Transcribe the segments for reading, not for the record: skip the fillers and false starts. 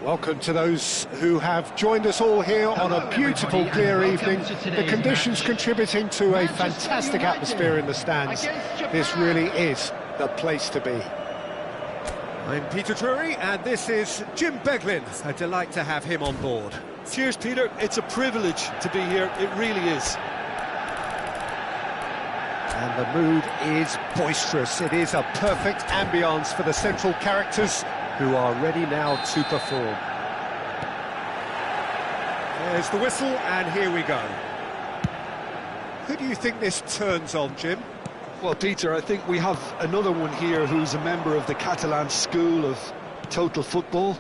Welcome to those who have joined us all here on a beautiful, clear evening. The conditions contributing to a fantastic atmosphere in the stands. This really is the place to be. I'm Peter Drury, and this is Jim Beglin. A delight to have him on board. Cheers, Peter. It's a privilege to be here. It really is. And the mood is boisterous. It is a perfect ambience for the central characters who are ready now to perform. There's the whistle, and here we go. Who do you think this turns on, Jim? Well, Peter, I think we have another one here who's a member of the Catalan school of total football,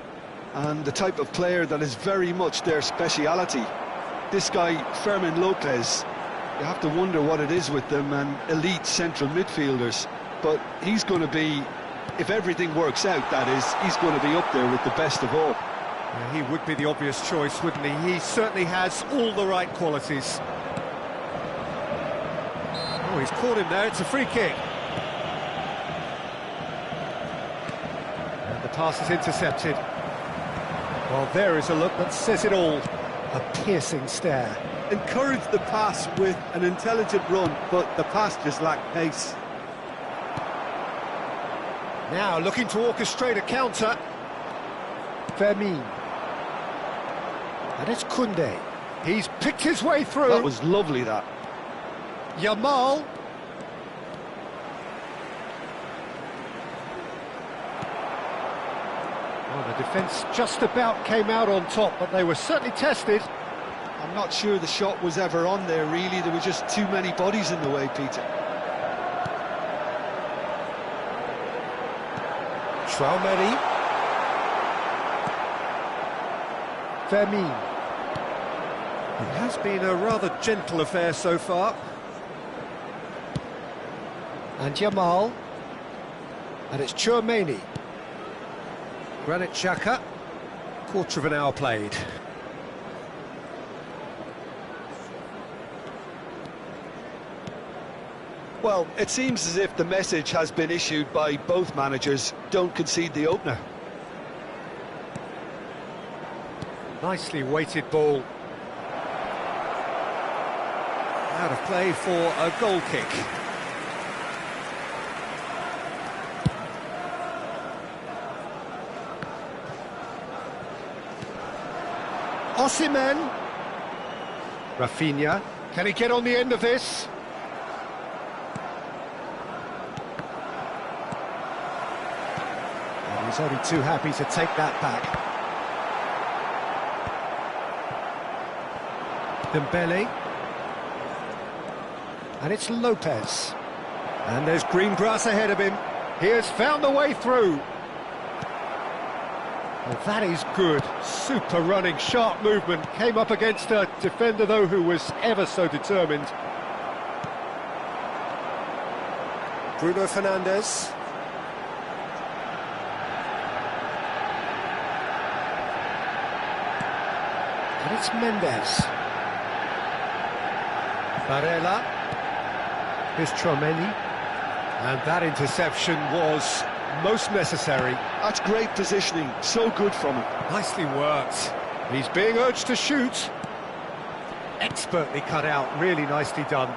and the type of player that is very much their speciality. This guy, Fermin Lopez, you have to wonder what it is with them and elite central midfielders, but he's going to be, if everything works out, that is, he's going to be up there with the best of all. Yeah, he would be the obvious choice, wouldn't he? He certainly has all the right qualities. Oh, he's caught him there, it's a free kick. And the pass is intercepted. Well, there is a look that says it all. A piercing stare. Encouraged the pass with an intelligent run, but the pass just lacked pace. Now looking to orchestrate a counter. Fermin. And it's Koundé. He's picked his way through. That was lovely, that. Yamal. Well, the defence just about came out on top, but they were certainly tested. I'm not sure the shot was ever on there, really. There were just too many bodies in the way, Peter. Traoré. Fermin. It has been a rather gentle affair so far. And Yamal. And it's Traoré. Granit Xhaka. Quarter of an hour played. Well, it seems as if the message has been issued by both managers: don't concede the opener. Nicely weighted ball. Out of play for a goal kick. Osimhen. Rafinha. Can he get on the end of this? And he's only too happy to take that back. Dembele. And it's Lopez. And there's green grass ahead of him. He has found the way through. Well, that is good. Super running, sharp movement. Came up against a defender, though, who was ever so determined. Bruno Fernandes. And it's Mendes. Barella. Here's Traoré. And that interception was most necessary. That's great positioning, so good from him. Nicely worked. He's being urged to shoot. Expertly cut out, really nicely done.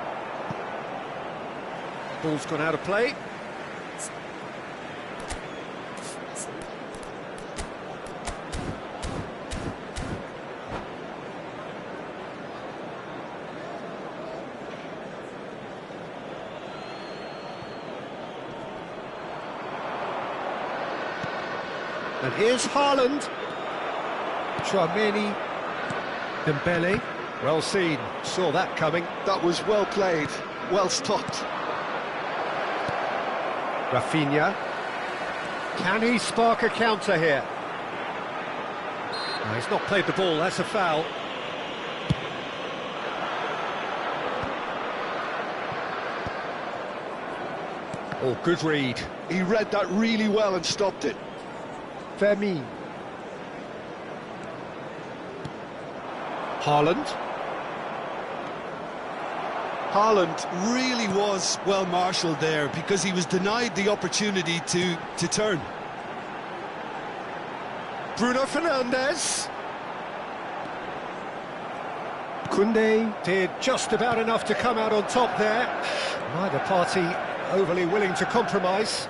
Ball's gone out of play. And here's Haaland. Traoré. Dembele. Well seen. Saw that coming. That was well played. Well stopped. Rafinha. Can he spark a counter here? No, he's not played the ball. That's a foul. Oh, good read. He read that really well and stopped it. Fermin. Haaland. Haaland really was well marshalled there because he was denied the opportunity to turn. Bruno Fernandes. Koundé did just about enough to come out on top there. Neither party overly willing to compromise.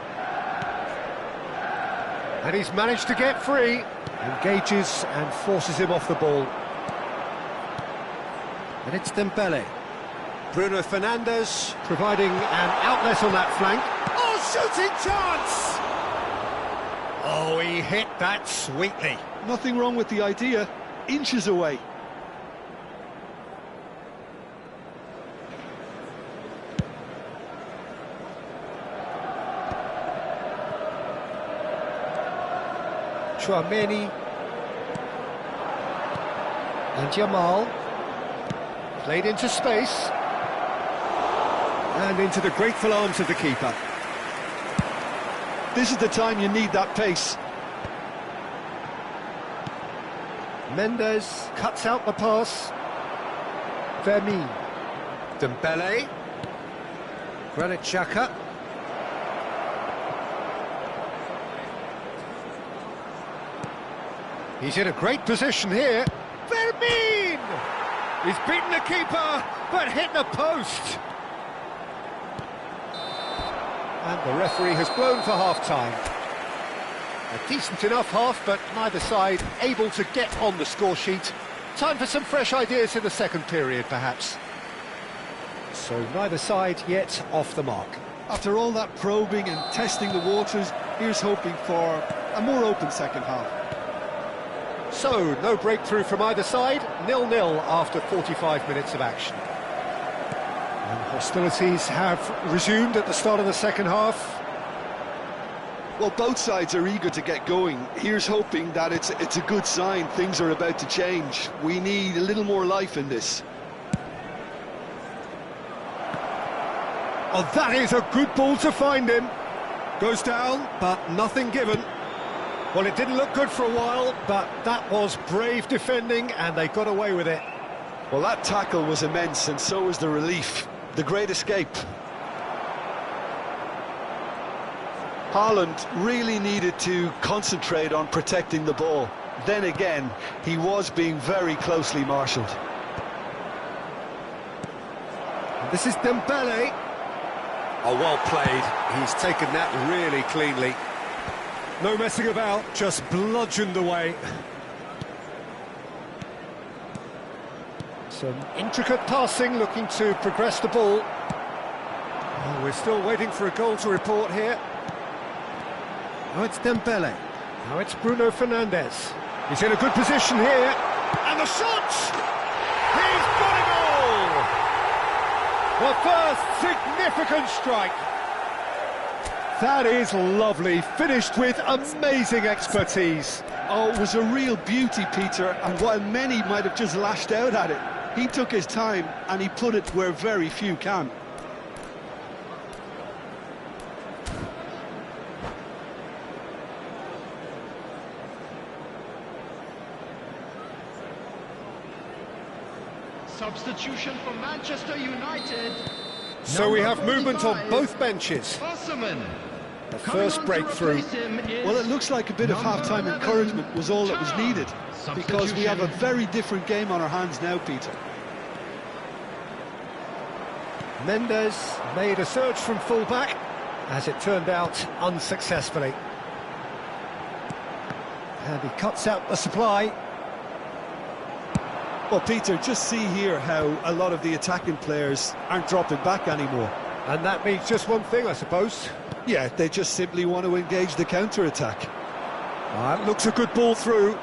And he's managed to get free. Engages and forces him off the ball. And it's Dembele. Bruno Fernandes providing an outlet on that flank. Oh, shooting chance! Oh, he hit that sweetly. Nothing wrong with the idea. Inches away. Chouameni and Jamal played into space and into the grateful arms of the keeper. This is the time you need that pace. Mendes cuts out the pass. Vermin. Dembele. Granit Xhaka. He's in a great position here. Vermin! He's beaten the keeper, but hit the post. And the referee has blown for half-time. A decent enough half, but neither side able to get on the score sheet. Time for some fresh ideas in the second period, perhaps. So neither side yet off the mark. After all that probing and testing the waters, here's hoping for a more open second half. So, no breakthrough from either side, 0-0 after 45 minutes of action. And hostilities have resumed at the start of the second half. Well, both sides are eager to get going. Here's hoping that it's a good sign. Things are about to change. We need a little more life in this. Oh, that is a good ball to find him. Goes down, but nothing given. Well, it didn't look good for a while, but that was brave defending, and they got away with it. Well, that tackle was immense, and so was the relief. The great escape. Haaland really needed to concentrate on protecting the ball. Then again, he was being very closely marshalled. This is Dembele. Oh, well played. He's taken that really cleanly. No messing about, just bludgeoned away. Some intricate passing, looking to progress the ball. Oh, we're still waiting for a goal to report here. Now it's Dembele. Now it's Bruno Fernandes. He's in a good position here. And the shot! He's got it all! The first significant strike. That is lovely, finished with amazing expertise. Oh, it was a real beauty, Peter, and while many might have just lashed out at it, he took his time and he put it where very few can. Substitution for Manchester United. So we have movement on both benches. The first breakthrough. Well, it looks like a bit of half-time encouragement was all that was needed, because we have a very different game on our hands now, Peter. Mendes made a surge from full-back, as it turned out unsuccessfully. And he cuts out the supply. Well, Peter, just see here how a lot of the attacking players aren't dropping back anymore. And that means just one thing, I suppose. Yeah, they just simply want to engage the counter-attack. That looks a good ball through.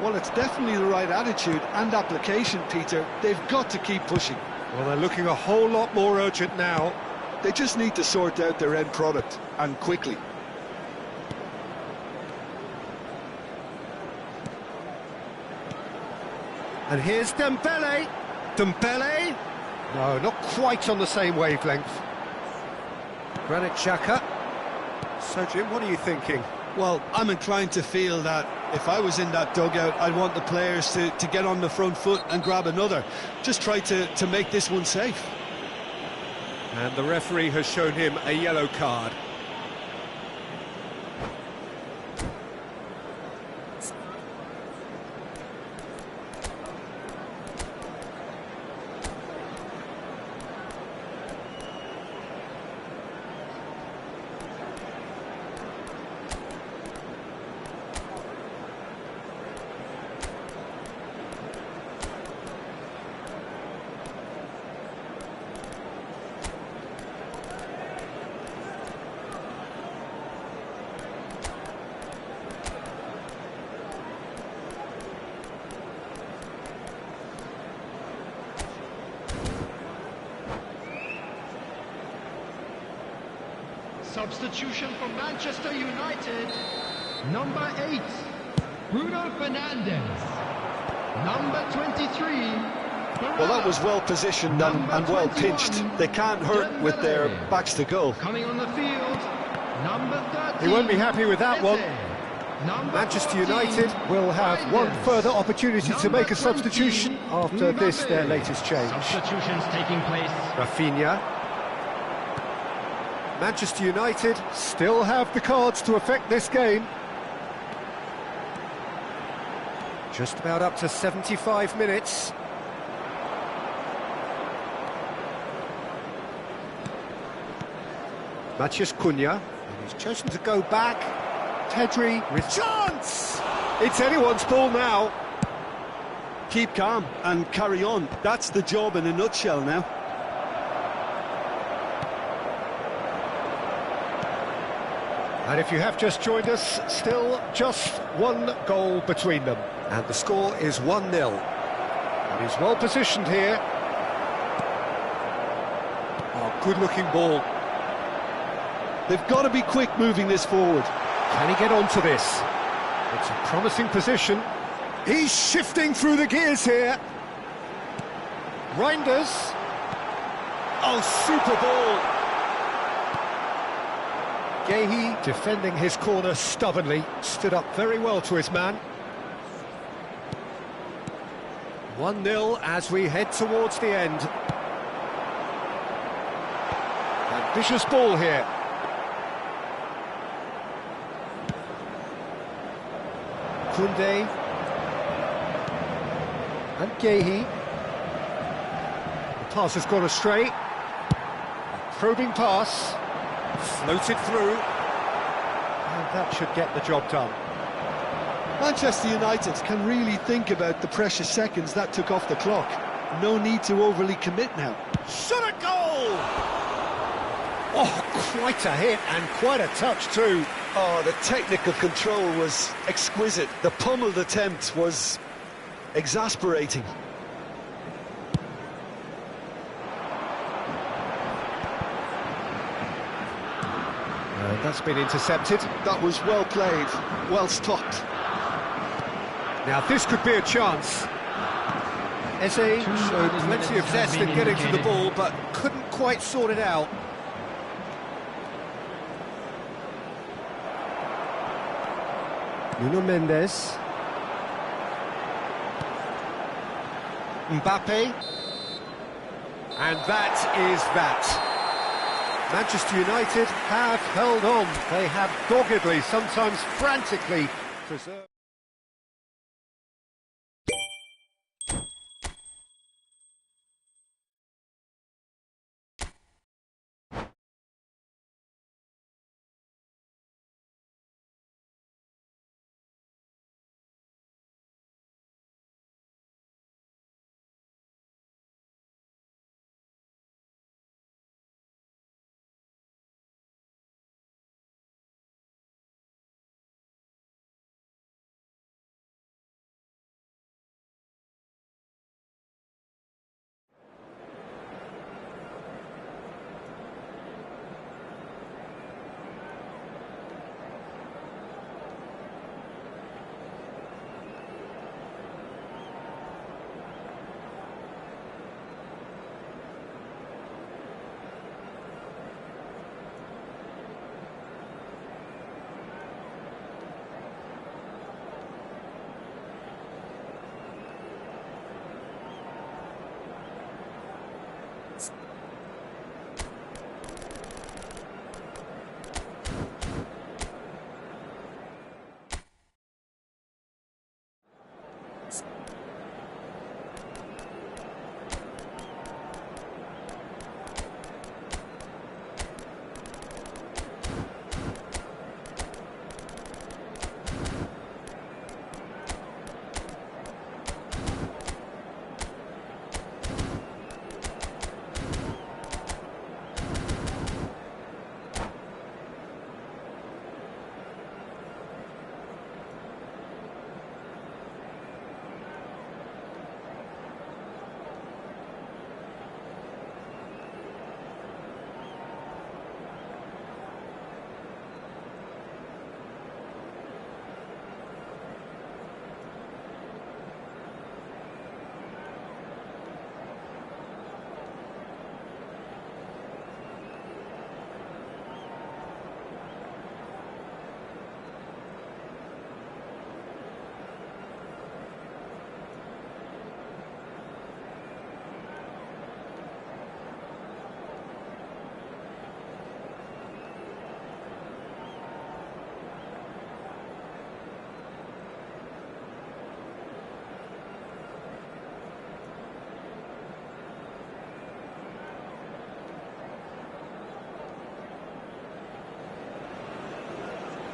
Well, it's definitely the right attitude and application, Peter. They've got to keep pushing. Well, they're looking a whole lot more urgent now. They just need to sort out their end product, and quickly. And here's Dembele. Dembele. No, not quite on the same wavelength. Granit Xhaka. So, Jim, what are you thinking? Well, I'm inclined to feel that if I was in that dugout, I'd want the players to get on the front foot and grab another. Just try to make this one safe. And the referee has shown him a yellow card. Substitution for Manchester United. Number 8, Bruno Fernandes. Number 23. Well, that was well positioned and well pinched. They can't hurt with their backs to goal. Coming on the field, number 13. He won't be happy with that one. Manchester United will have one further opportunity to make a substitution after this, their latest change. Substitutions taking place. Rafinha. Manchester United still have the cards to affect this game. Just about up to 75 minutes. Matheus Cunha, and he's chosen to go back. Pedri with chance! It's anyone's ball now. Keep calm and carry on. That's the job in a nutshell now. And if you have just joined us, still just one goal between them. And the score is 1-0. And he's well positioned here. Oh, good-looking ball. They've got to be quick moving this forward. Can he get onto this? It's a promising position. He's shifting through the gears here. Reinders. Oh, super ball. Gehi defending his corner stubbornly. Stood up very well to his man. 1-0 as we head towards the end. Ambitious ball here. Koundé and Gehi. The pass has gone astray. A probing pass, floated through, and that should get the job done. Manchester United can really think about the precious seconds that took off the clock. No need to overly commit now. Shot a goal! Oh, quite a hit and quite a touch too. Oh, the technical control was exquisite. The pummeled attempt was exasperating. That's been intercepted. That was well played, well stopped. Now this could be a chance. Eze showed plenty of zest in getting to the ball, but couldn't quite sort it out. Nuno Mendes. Mbappe. And that is that. Manchester United have held on. They have doggedly, sometimes frantically, preserved.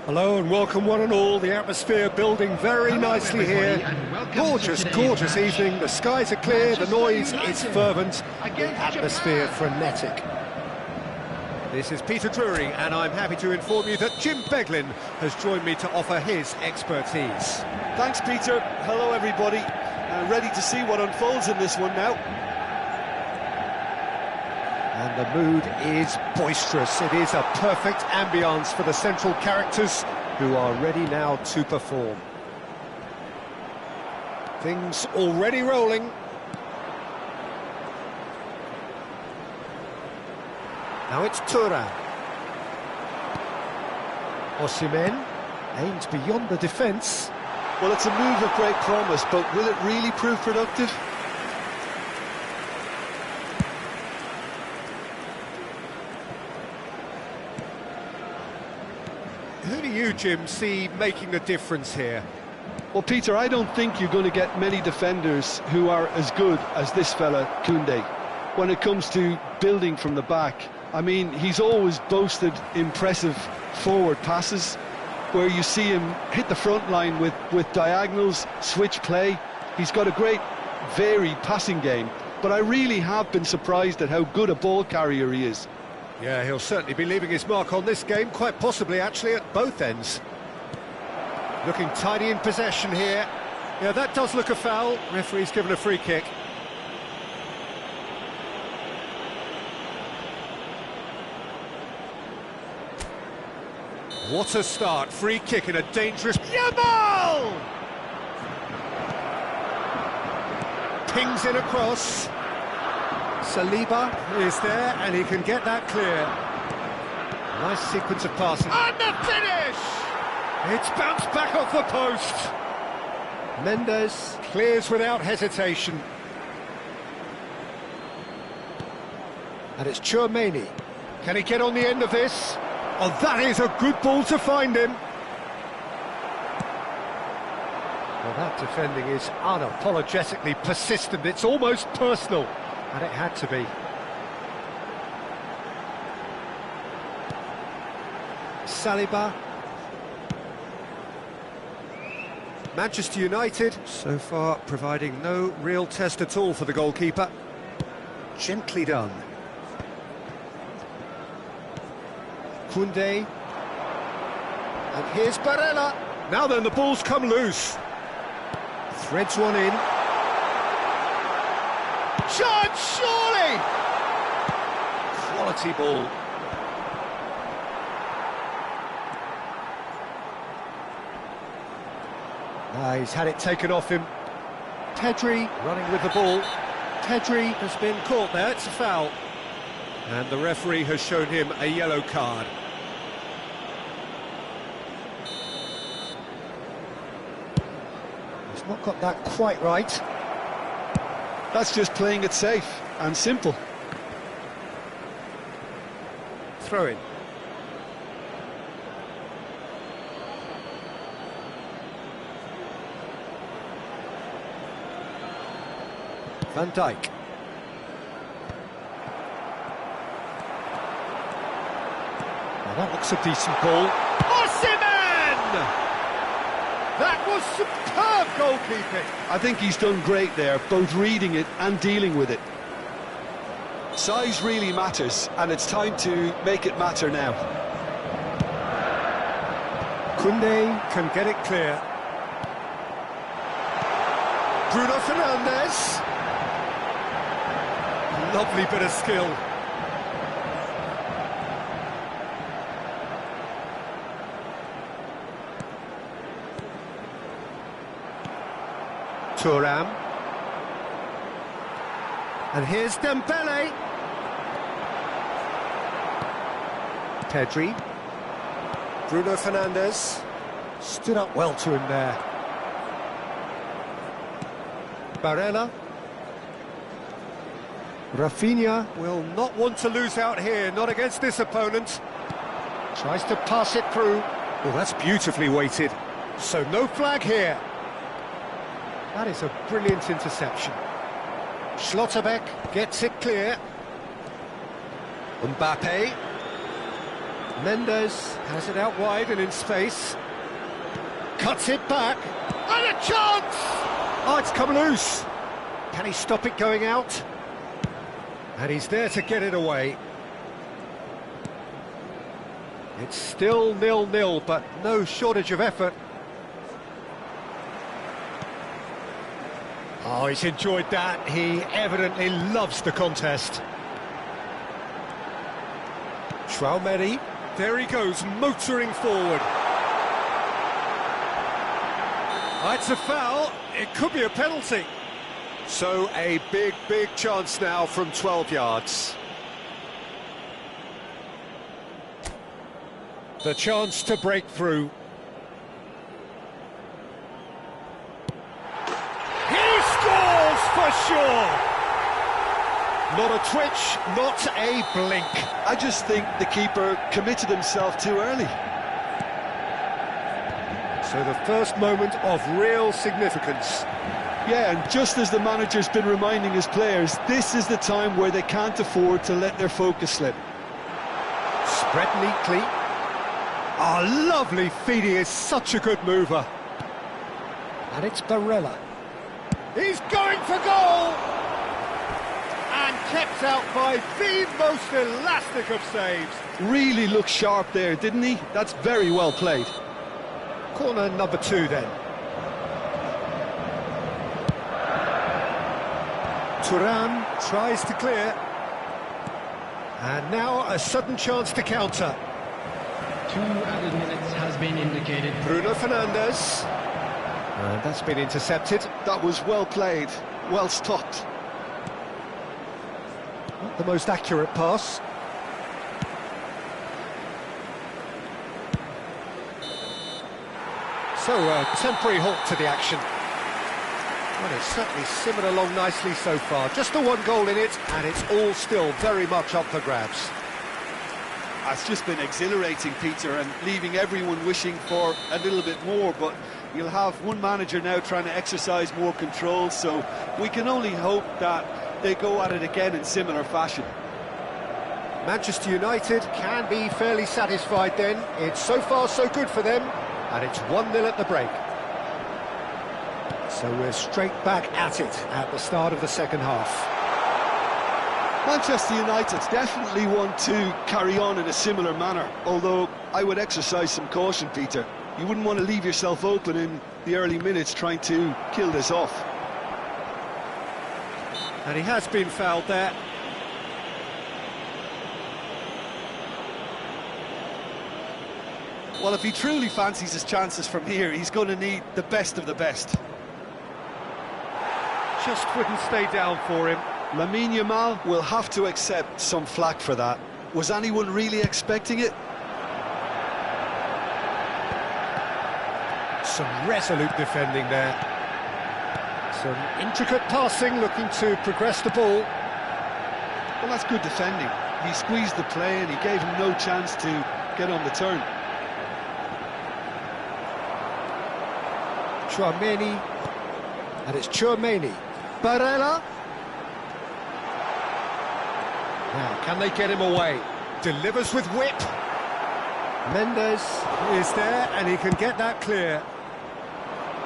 Hello and welcome one and all. The atmosphere building very nicely here. Gorgeous, gorgeous evening. The skies are clear, the noise is fervent, the atmosphere frenetic. This is Peter Drury and I'm happy to inform you that Jim Beglin has joined me to offer his expertise. Thanks, Peter. Hello, everybody. Ready to see what unfolds in this one now. And the mood is boisterous. It is a perfect ambience for the central characters who are ready now to perform. Things already rolling. Now it's Thuram. Osimhen aims beyond the defence. Well, it's a move of great promise, but will it really prove productive? Who do you, Jim, see making the difference here? Well, Peter, I don't think you're going to get many defenders who are as good as this fella, Koundé, when it comes to building from the back. I mean, he's always boasted impressive forward passes, where you see him hit the front line with diagonals, switch play. He's got a great, varied passing game, but I really have been surprised at how good a ball carrier he is. Yeah, he'll certainly be leaving his mark on this game, quite possibly actually at both ends. Looking tidy in possession here. Yeah, that does look a foul. Referee's given a free kick. What a start, free kick in a dangerous... Yamal! Pings in across. Saliba is there and he can get that clear. Nice sequence of passing. And the finish! It's bounced back off the post. Mendes clears without hesitation. And it's Tchouaméni. Can he get on the end of this? Oh, that is a good ball to find him. Well, that defending is unapologetically persistent. It's almost personal. And it had to be. Saliba. Manchester United, so far providing no real test at all for the goalkeeper. Gently done. Koundé. And here's Barella. Now then, the ball's come loose. Threads one in. Chance, surely! Quality ball. He's had it taken off him. Pedri running with the ball. Pedri has been caught there, it's a foul. And the referee has shown him a yellow card. He's not got that quite right. That's just playing it safe and simple. Throw in. Van Dijk. Now that looks a decent ball. Osimhen! That was superb goalkeeping. I think he's done great there, both reading it and dealing with it. Size really matters, and it's time to make it matter now. Koundé can get it clear. Bruno Fernandes. Lovely bit of skill. Thuram. And here's Dembele. Pedri. Bruno Fernandes. Stood up well to him there. Barella. Rafinha will not want to lose out here, not against this opponent. Tries to pass it through. Oh, that's beautifully weighted. So no flag here. That is a brilliant interception. Schlotterbeck gets it clear. Mbappe. Mendes has it out wide and in space. Cuts it back. And a chance! Oh, it's come loose. Can he stop it going out? And he's there to get it away. It's still 0-0, but no shortage of effort. Oh, he's enjoyed that. He evidently loves the contest. Traumeri, there he goes, motoring forward. It's a foul. It could be a penalty. So a big chance now from 12 yards. The chance to break through. He scores for sure! Not a twitch, not a blink. I just think the keeper committed himself too early. So the first moment of real significance. Yeah, and just as the manager's been reminding his players, this is the time where they can't afford to let their focus slip. Spread neatly. Oh, lovely feed, he is such a good mover. And it's Barella. He's going for goal! And kept out by the most elastic of saves. Really looked sharp there, didn't he? That's very well played. Corner number 2 then. Turan tries to clear. And now a sudden chance to counter. 2 added minutes has been indicated. Bruno Fernandes. And that's been intercepted. That was well played, well stopped. Not the most accurate pass. So a temporary halt to the action. Well, it's certainly simmered along nicely so far. Just the 1 goal in it, and it's all still very much up for grabs. It's just been exhilarating, Peter, and leaving everyone wishing for a little bit more, but you'll have one manager now trying to exercise more control, so we can only hope that they go at it again in similar fashion. Manchester United can be fairly satisfied then. It's so far so good for them, and it's 1-0 at the break. So we're straight back at it at the start of the second half. Manchester United definitely want to carry on in a similar manner, although I would exercise some caution, Peter. You wouldn't want to leave yourself open in the early minutes trying to kill this off. And he has been fouled there. Well, if he truly fancies his chances from here, he's going to need the best of the best. Just wouldn't stay down for him. Lamine Yamal will have to accept some flack for that. Was anyone really expecting it? Some resolute defending there. Some intricate passing, looking to progress the ball. Well, that's good defending. He squeezed the play and he gave him no chance to get on the turn. Traumeri. And it's Traumeri. Barella. Now, can they get him away? Delivers with whip. Mendes is there, and he can get that clear.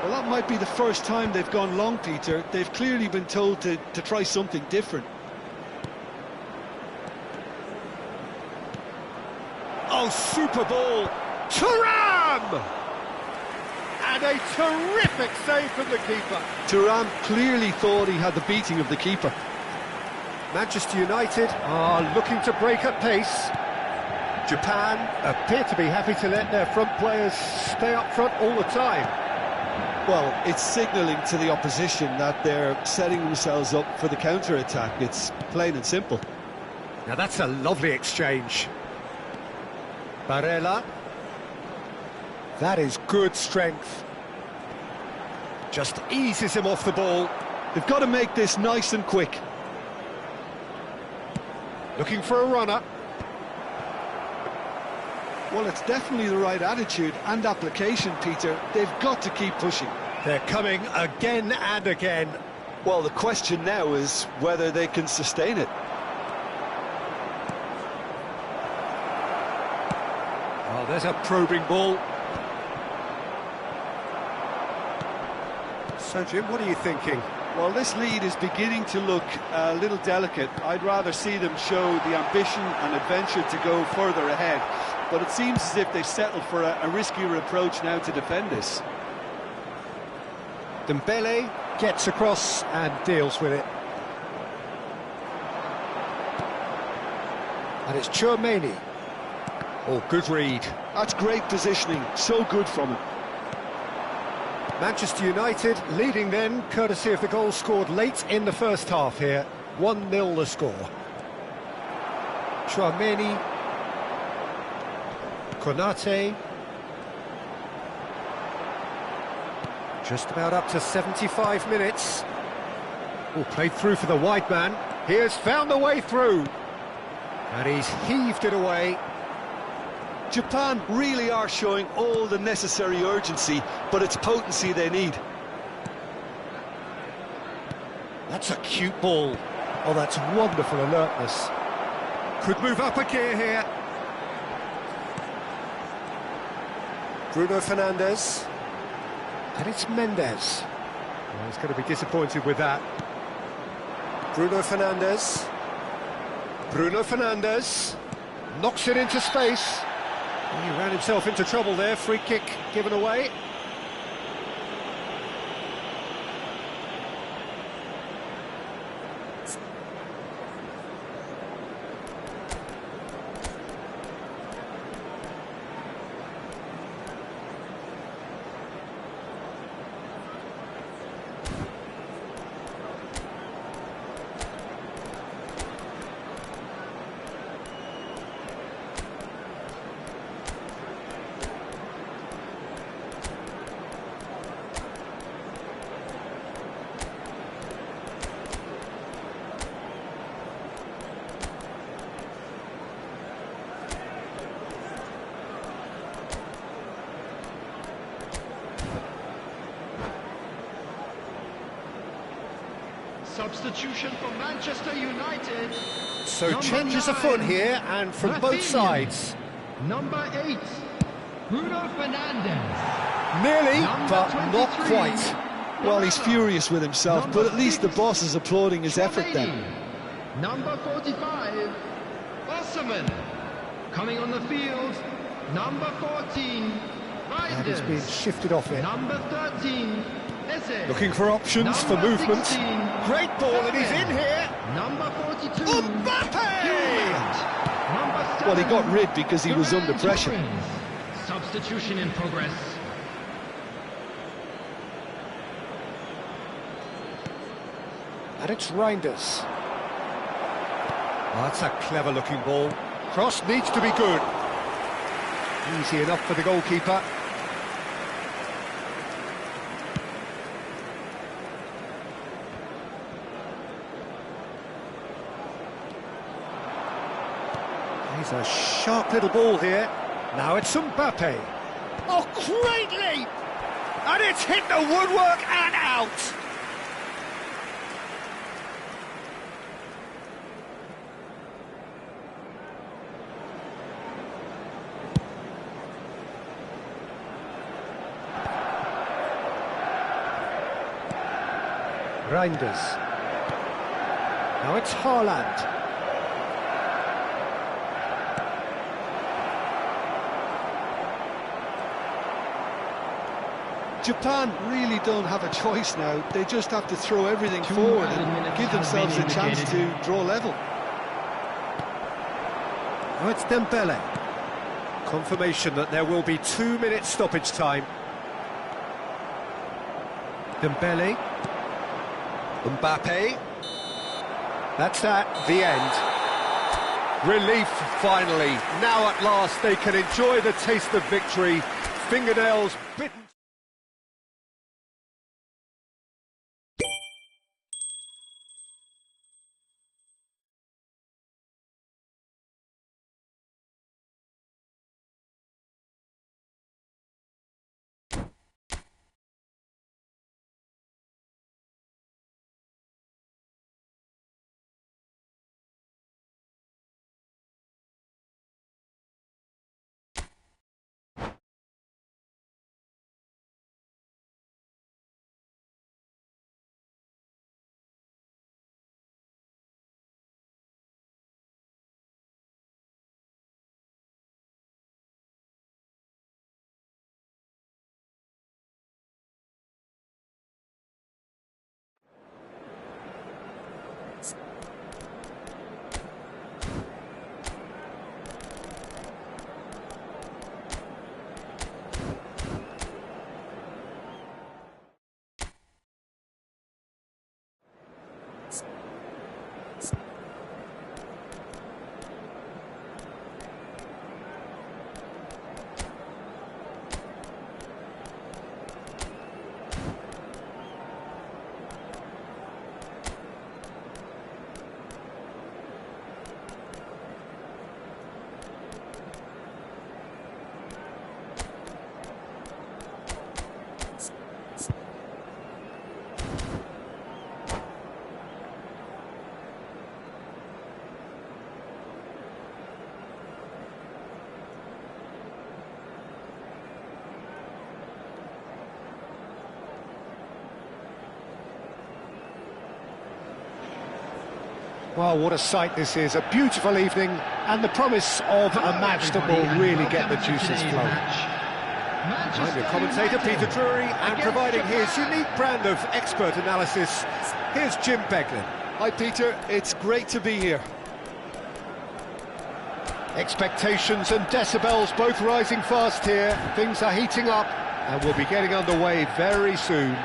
Well, that might be the first time they've gone long, Peter. They've clearly been told to try something different. Oh, super ball. Thuram! And a terrific save from the keeper. Thuram clearly thought he had the beating of the keeper. Manchester United are looking to break at pace. Japan appear to be happy to let their front players stay up front all the time. Well, it's signalling to the opposition that they're setting themselves up for the counter-attack. It's plain and simple. Now that's a lovely exchange. Barella. That is good strength. Just eases him off the ball. They've got to make this nice and quick. Looking for a runner. Well, it's definitely the right attitude and application, Peter. They've got to keep pushing. They're coming again and again. Well, the question now is whether they can sustain it. There's a probing ball. So, Jim, what are you thinking? Well, this lead is beginning to look a little delicate. I'd rather see them show the ambition and adventure to go further ahead. But it seems as if they've settled for a riskier approach now to defend this. Dembele gets across and deals with it. And it's Tchouaméni. Oh, good read. That's great positioning, so good from him. Manchester United leading then, courtesy of the goal scored late in the first half here. 1-0 the score. Tchouaméni. Konate. Just about up to 75 minutes. Oh, played through for the wide man. He has found the way through. And he's heaved it away. Japan really are showing all the necessary urgency, but it's potency they need. That's a cute ball. Oh, that's wonderful alertness. Could move up a gear here. Bruno Fernandes. And it's Mendes. Well, he's going to be disappointed with that. Bruno Fernandes. Bruno Fernandes. Knocks it into space. He ran himself into trouble there. Free kick given away. Substitution for Manchester United. So changes afoot here, and from both sides. Number 8, Bruno Fernandes. Nearly, but not 23, quite. Well, he's furious with himself, but at least the boss is applauding his effort then. Number 45, Osman. Coming on the field, number 14, And he's been Reinders. shifted off it. Number 13, Eze. Looking for options for Number movement. 16, Great ball, and he's in here. Number 42, Mbappe! Hewlett. Number 7, Well, he got rid because he was under pressure. Torres. Substitution in progress. And it's Reinders. Oh, that's a clever-looking ball. Cross needs to be good. Easy enough for the goalkeeper. He's a sharp little ball here. Now it's Mbappe. Oh, great leap! And it's hit the woodwork and out! Reinders. Now it's Haaland. Japan really don't have a choice now. They just have to throw everything 2 forward added and minutes give have themselves been a chance indicated. to draw level. Now it's Dembele. Confirmation that there will be 2 minutes stoppage time. Dembele. Mbappe. That's that, the end. Relief, finally. Now at last they can enjoy the taste of victory. Fingernails bitten. Well, what a sight this is, a beautiful evening, and the promise of a match that will really get the juices flowing. I'm your commentator, Peter Drury, and providing his unique brand of expert analysis, here's Jim Beglin. Hi Peter, it's great to be here. Expectations and decibels both rising fast here. Things are heating up, and we'll be getting underway very soon.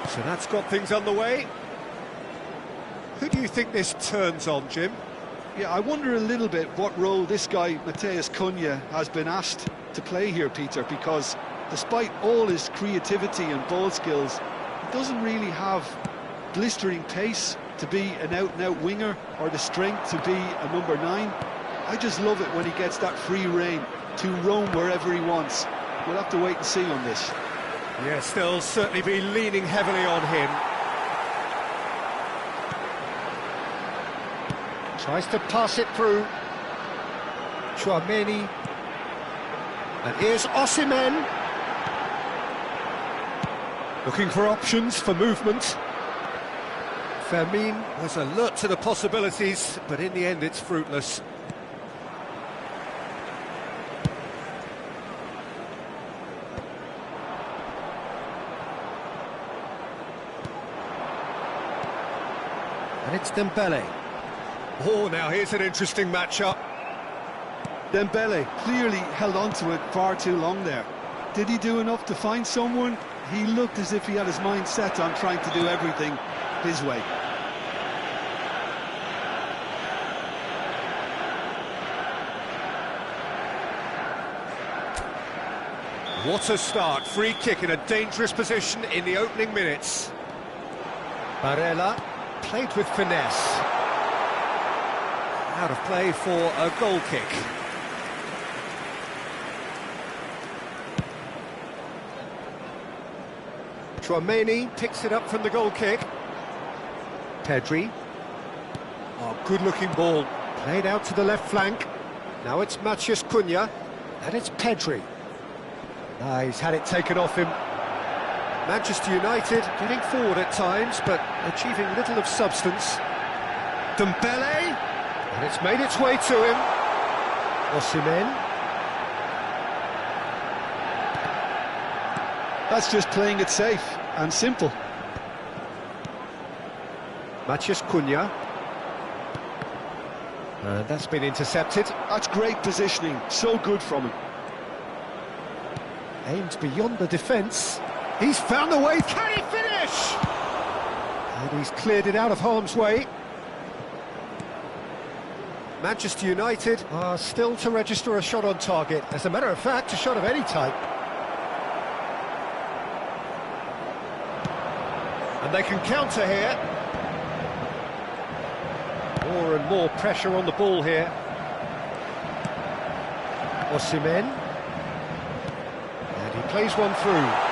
So that's got things underway. Who do you think this turns on, Jim? Yeah, I wonder a little bit what role this guy, Matheus Cunha, has been asked to play here, Peter, because despite all his creativity and ball skills, he doesn't really have blistering pace to be an out-and-out winger or the strength to be a number 9. I just love it when he gets that free rein to roam wherever he wants. We'll have to wait and see on this. Yes, they'll certainly be leaning heavily on him. Tries to pass it through. Chouameni. And here's Osimhen. Looking for options for movement. Fermin was alert to the possibilities, but in the end it's fruitless. And it's Dembele. Oh, now here's an interesting matchup. Dembele clearly held on to it far too long there. Did he do enough to find someone? He looked as if he had his mind set on trying to do everything his way. What a start. Free kick in a dangerous position in the opening minutes. Barella played with finesse. Out of play for a goal kick. Chouameni picks it up from the goal kick. Pedri. Oh, good-looking ball. Played out to the left flank. Now it's Matheus Cunha. And it's Pedri. He's had it taken off him. Manchester United getting forward at times, but achieving little of substance. Dembele. And it's made its way to him. Osimhen. That's just playing it safe and simple. Matheus Cunha. And that's been intercepted. That's great positioning, so good from him. Aimed beyond the defence. He's found the way. Can he finish? And he's cleared it out of harm's way. Manchester United are still to register a shot on target. As a matter of fact, a shot of any type. And they can counter here. More and more pressure on the ball here. Osimhen. And he plays one through.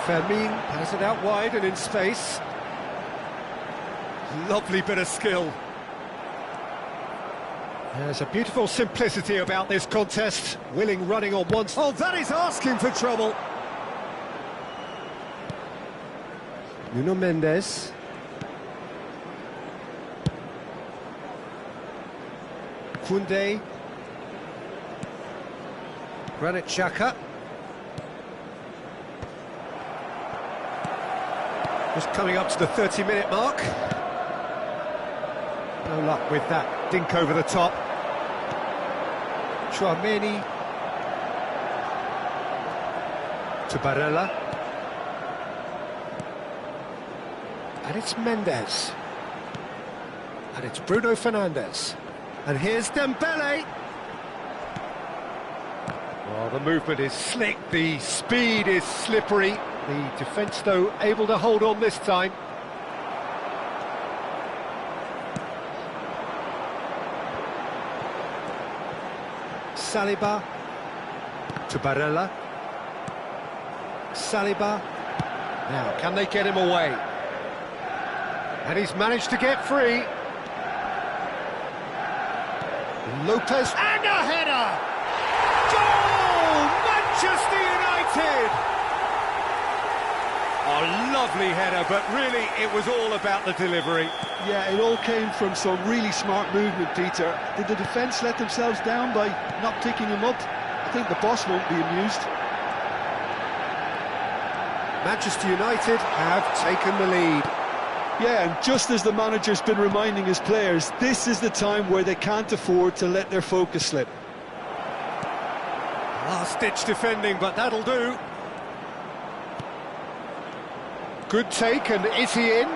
Fermin has it out wide and in space. Lovely bit of skill. There's a beautiful simplicity about this contest. Willing running on one. Oh, that is asking for trouble. Nuno Mendes. Koundé. Granit Xhaka. Just coming up to the 30-minute mark. No luck with that dink over the top. Chouameni to Barella. And it's Mendes. And it's Bruno Fernandes. And here's Dembele. Well, the movement is slick, the speed is slippery. The defence, though, able to hold on this time. Saliba to Barella. Saliba. Now, can they get him away? And he's managed to get free. Lopez, and a header! Goal! Manchester United! A lovely header, but really it was all about the delivery. Yeah, it all came from some really smart movement, Peter. Did the defence let themselves down by not picking him up? I think the boss won't be amused. Manchester United have taken the lead. Yeah, and just as the manager's been reminding his players, this is the time where they can't afford to let their focus slip. Last-ditch defending, but that'll do. Good take, and is he in?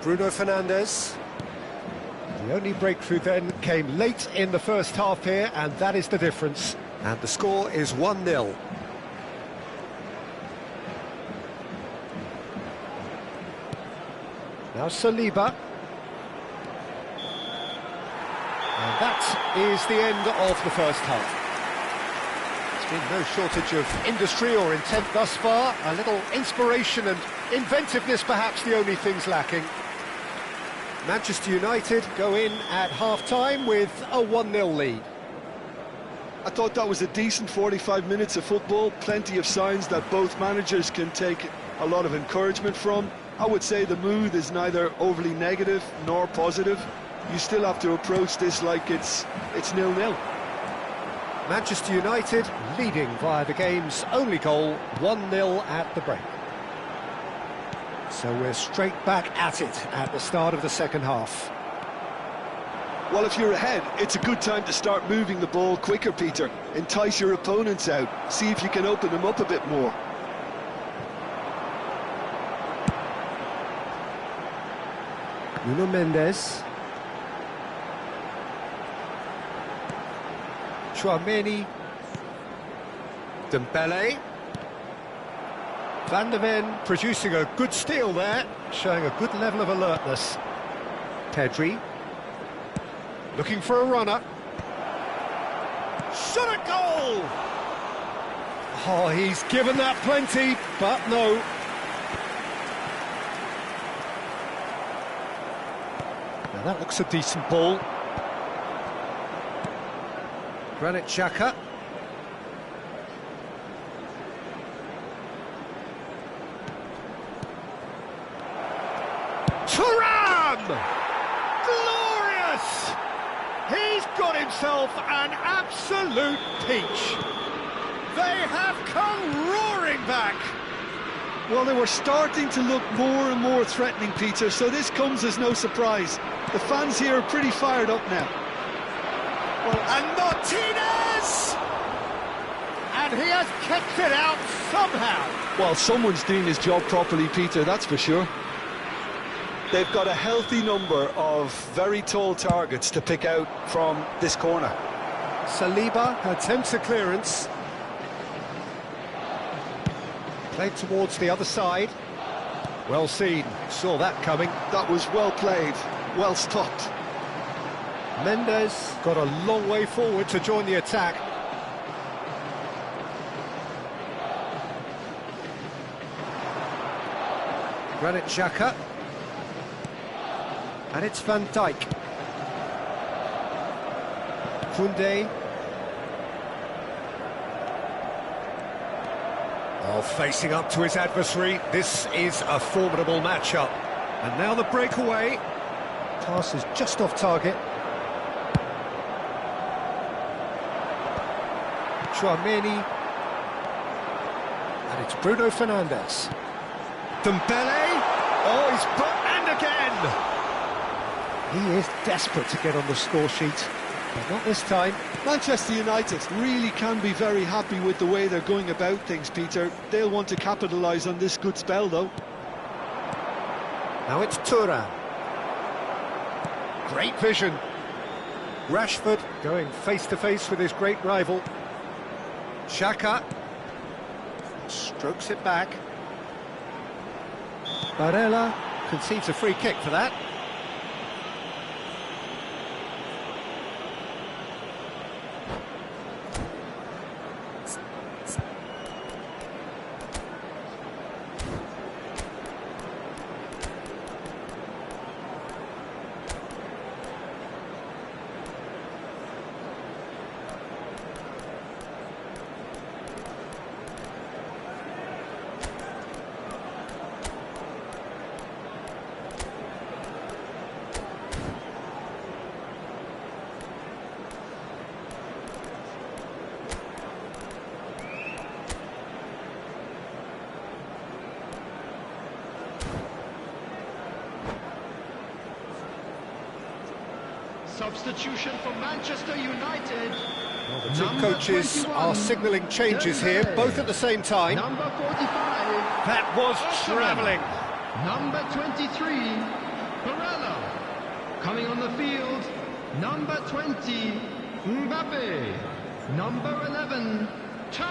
Bruno Fernandes. The only breakthrough then came late in the first half here, and that is the difference. And the score is 1-0. Now Saliba. And that is the end of the first half. There's been no shortage of industry or intent thus far. A little inspiration and inventiveness perhaps the only things lacking. Manchester United go in at half-time with a 1-0 lead. I thought that was a decent 45 minutes of football, plenty of signs that both managers can take a lot of encouragement from. I would say the mood is neither overly negative nor positive. You still have to approach this like it's 0-0. Manchester United leading via the game's only goal, 1-0 at the break. So we're straight back at it at the start of the second half. Well, if you're ahead, it's a good time to start moving the ball quicker, Peter. Entice your opponents out, see if you can open them up a bit more. Nuno Mendes. Chouameni. Dembele. Van der Ven producing a good steal there, showing a good level of alertness. Pedri. Looking for a runner. Shot at goal! Oh, he's given that plenty, but no. Now that looks a decent ball. Granit Xhaka. Thuram! Glorious! He's got himself an absolute peach. They have come roaring back. Well, they were starting to look more and more threatening, Peter, so this comes as no surprise. The fans here are pretty fired up now. Well, and Martinez! And he has kicked it out somehow. Well, someone's doing his job properly, Peter, that's for sure. They've got a healthy number of very tall targets to pick out from this corner. Saliba attempts a clearance. Played towards the other side. Well seen, saw that coming. That was well played, well stopped. Mendes got a long way forward to join the attack. Granit Xhaka. And it's Van Dijk. Koundé. Oh, facing up to his adversary. This is a formidable matchup. And now the breakaway. Pass is just off target. Chouameni. And it's Bruno Fernandes. Dembele. Oh, he's put, and again! He is desperate to get on the score sheet, but not this time. Manchester United really can be very happy with the way they're going about things, Peter. They'll want to capitalise on this good spell, though. Now it's Thuram. Great vision. Rashford going face-to-face with his great rival. Xhaka strokes it back. Barella concedes a free kick for that. Substitution for Manchester United. Well, the two Number coaches 21, are signalling changes here, Davoi. both at the same time. Number 45. That was Osimhen. travelling. Number 23, Barella. Coming on the field, number 20, Mbappe. Number 11, Tur.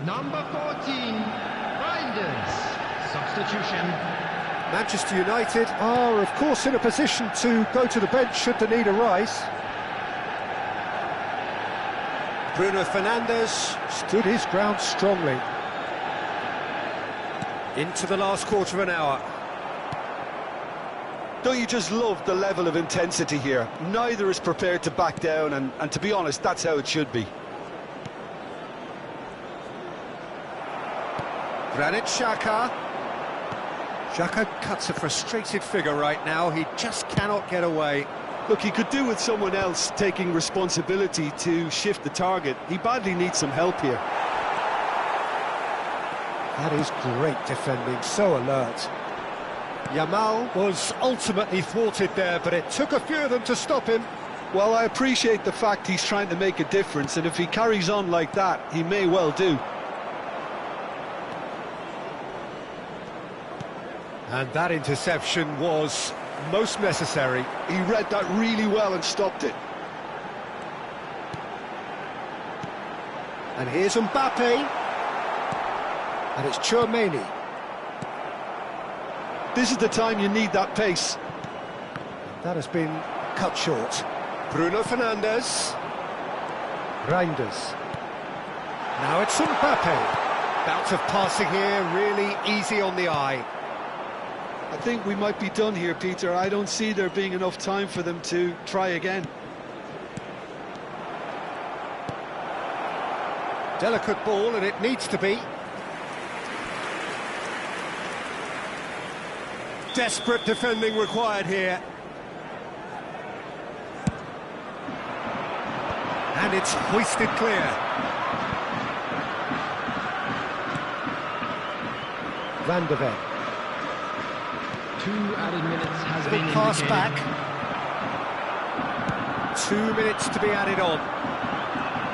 Number 14, Reinders. Substitution. Manchester United are, of course, in a position to go to the bench should the need arise. Bruno Fernandes stood his ground strongly. Into the last quarter of an hour. Don't you just love the level of intensity here? Neither is prepared to back down, and to be honest, that's how it should be. Granit Xhaka. Xhaka cuts a frustrated figure right now. He just cannot get away. Look, he could do with someone else taking responsibility to shift the target. He badly needs some help here. That is great defending, so alert. Yamal was ultimately thwarted there, but it took a few of them to stop him. Well, I appreciate the fact he's trying to make a difference, and if he carries on like that, he may well do. And that interception was most necessary. He read that really well and stopped it. And here's Mbappe. And it's Tchouaméni. This is the time you need that pace. That has been cut short. Bruno Fernandes. Reinders. Now it's Mbappe. Bout of passing here, really easy on the eye. I think we might be done here, Peter. I don't see there being enough time for them to try again. Delicate ball, and it needs to be. Desperate defending required here. And it's hoisted clear. Van de Ven. 2 added minutes has been Pass indicated. back. 2 minutes to be added on.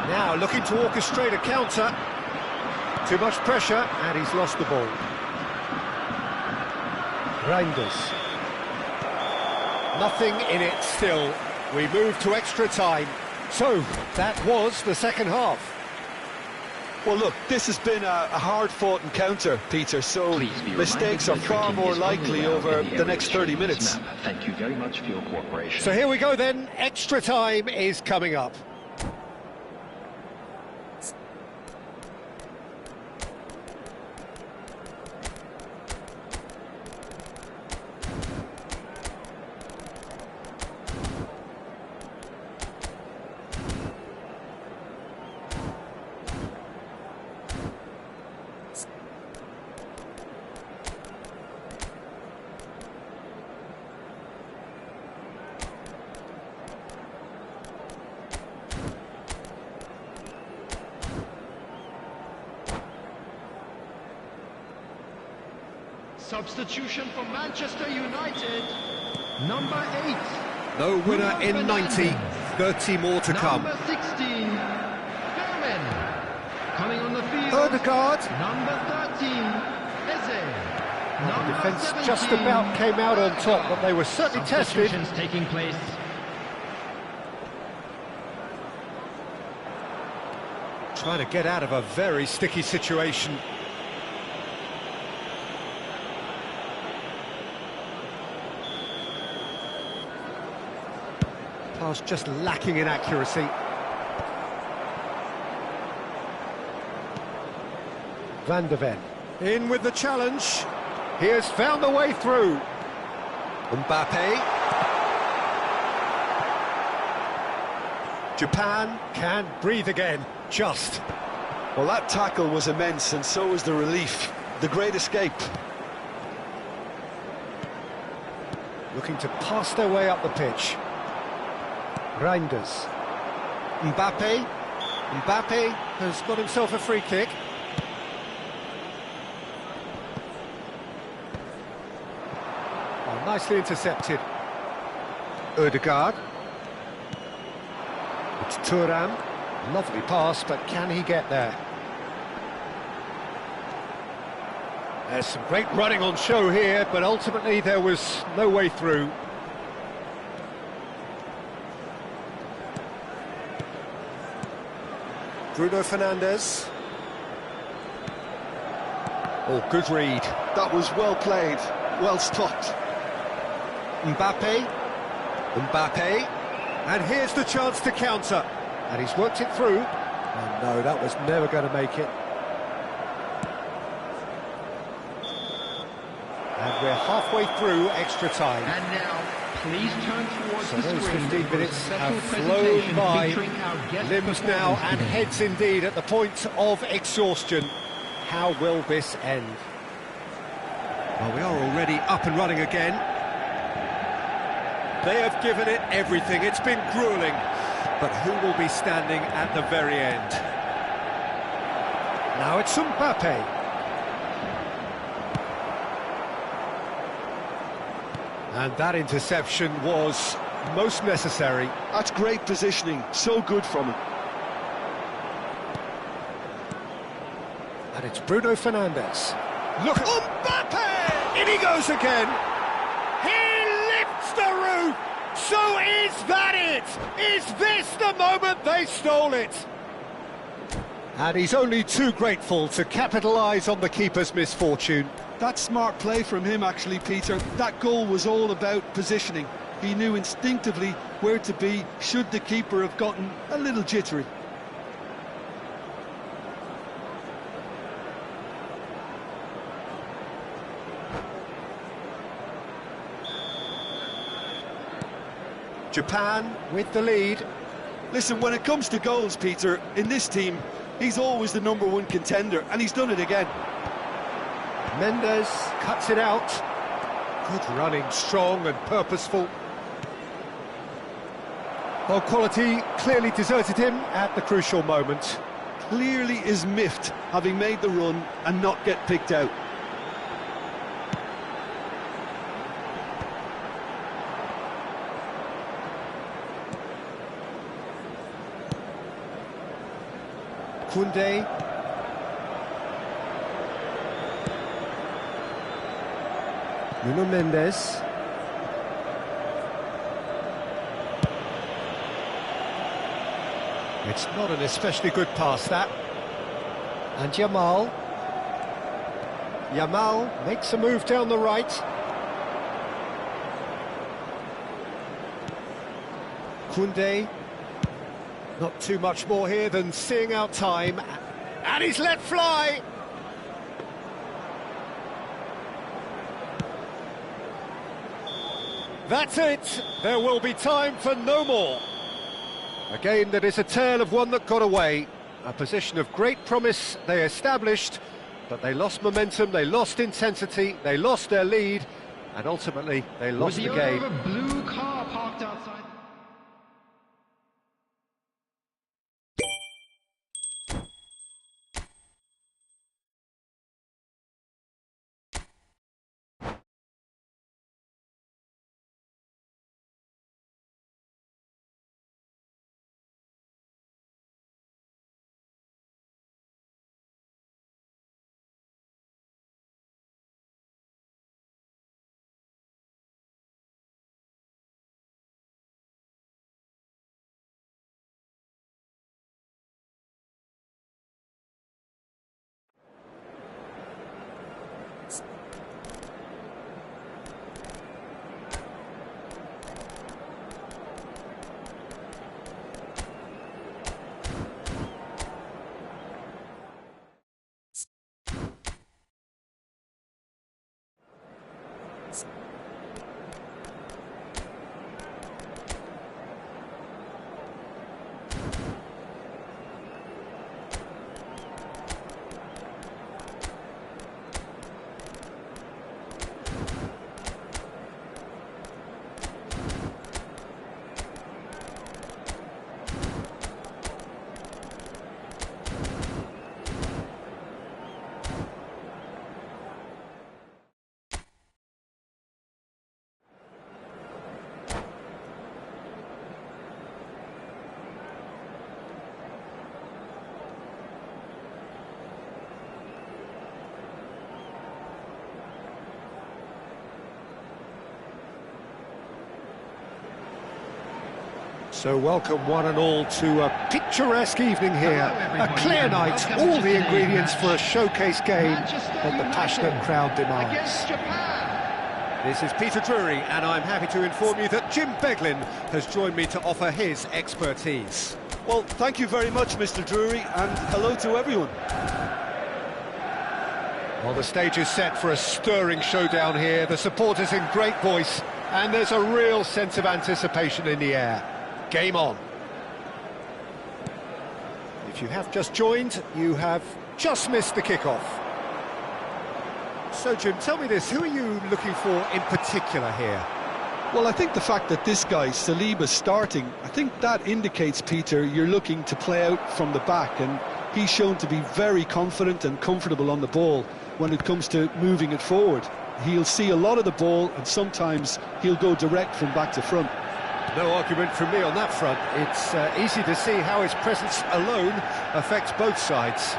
Now looking to orchestrate a counter. Too much pressure, and he's lost the ball. Reinders. Nothing in it still. We move to extra time. So, that was the second half. Well, look, this has been a hard-fought encounter, Peter, so mistakes are far more likely over the next 30 minutes. Thank you very much for your cooperation. So here we go then, extra time is coming up. Substitution for Manchester United. Number 8. No winner Bruno in 90, Fernandes. 30 more to come. Number 16. Vermin. Coming on the field. Odegaard. Number 13. Eze. The Number defence 17, just about came out on top, but they were certainly tested. Substitutions taking place. Trying to get out of a very sticky situation. Pass just lacking in accuracy. Van de Ven. In with the challenge. He has found the way through. Mbappe. Japan can breathe again. Just. Well, that tackle was immense, and so was the relief. The great escape. Looking to pass their way up the pitch. Reinders. Mbappe. Mbappe has got himself a free kick. Oh, nicely intercepted. Odegaard. It's Thuram. Lovely pass, but can he get there? There's some great running on show here, but ultimately there was no way through. Bruno Fernandes. Oh, good read. That was well played, well stopped. Mbappe. And here's the chance to counter. And he's worked it through. And no, that was never going to make it. And we're halfway through extra time. And now, please turn towards the Those screen 15 for a minutes special have flown presentation by. featuring our guest Limbs now performers and today. heads indeed at the point of exhaustion. How will this end? Well, we are already up and running again. They have given it everything. It's been gruelling. But who will be standing at the very end? Now it's Mbappe. And that interception was most necessary. That's great positioning, so good from him. And it's Bruno Fernandes. Look at Mbappe! In he goes again. He lifts the roof. So is that it? Is this the moment they stole it? And he's only too grateful to capitalise on the keeper's misfortune. That's smart play from him, actually, Peter. That goal was all about positioning. He knew instinctively where to be should the keeper have gotten a little jittery. Japan with the lead. Listen, when it comes to goals, Peter, in this team, he's always the #1 contender, and he's done it again. Mendes cuts it out. Good running, strong and purposeful. Well, quality clearly deserted him at the crucial moment. Clearly is miffed, having made the run and not get picked out. Koundé. Nuno Mendes. It's not an especially good pass, that. And Yamal. Yamal makes a move down the right. Koundé. Not too much more here than seeing out time. And he's let fly! That's it! There will be time for no more. A game that is a tale of one that got away. A position of great promise they established, but they lost momentum, they lost intensity, they lost their lead, and ultimately they lost the game. With the owner of a blue car parked outside. So welcome one and all to a picturesque evening here, a clear night, all the ingredients for a showcase game that the passionate crowd demands. This is Peter Drury, and I'm happy to inform you that Jim Beglin has joined me to offer his expertise. Well, thank you very much, Mr. Drury, and hello to everyone. Well, the stage is set for a stirring showdown here, the supporters in great voice, and there's a real sense of anticipation in the air. Game on. If you have just joined, you have just missed the kickoff. So, Jim, tell me this, who are you looking for in particular here? Well, I think the fact that this guy, Saliba's starting, I think that indicates, Peter, you're looking to play out from the back, and he's shown to be very confident and comfortable on the ball when it comes to moving it forward. He'll see a lot of the ball, and sometimes he'll go direct from back to front. No argument from me on that front. It's easy to see how his presence alone affects both sides.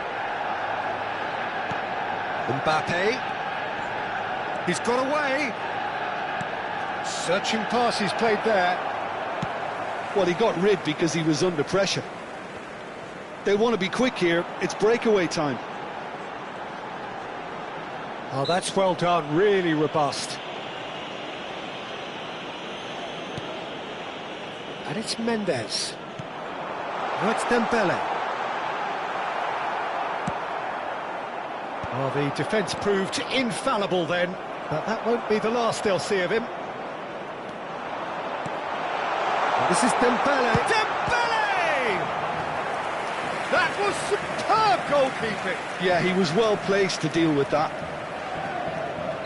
Mbappe. He's got away. Searching pass he's played there. Well, he got rid because he was under pressure. They want to be quick here. It's breakaway time. Oh, that's well done. Really robust. And it's Mendes. Now it's Dembele. Oh, the defence proved infallible then, but that won't be the last they'll see of him. And this is Dembele. Dembele! That was superb goalkeeping. Yeah, he was well placed to deal with that.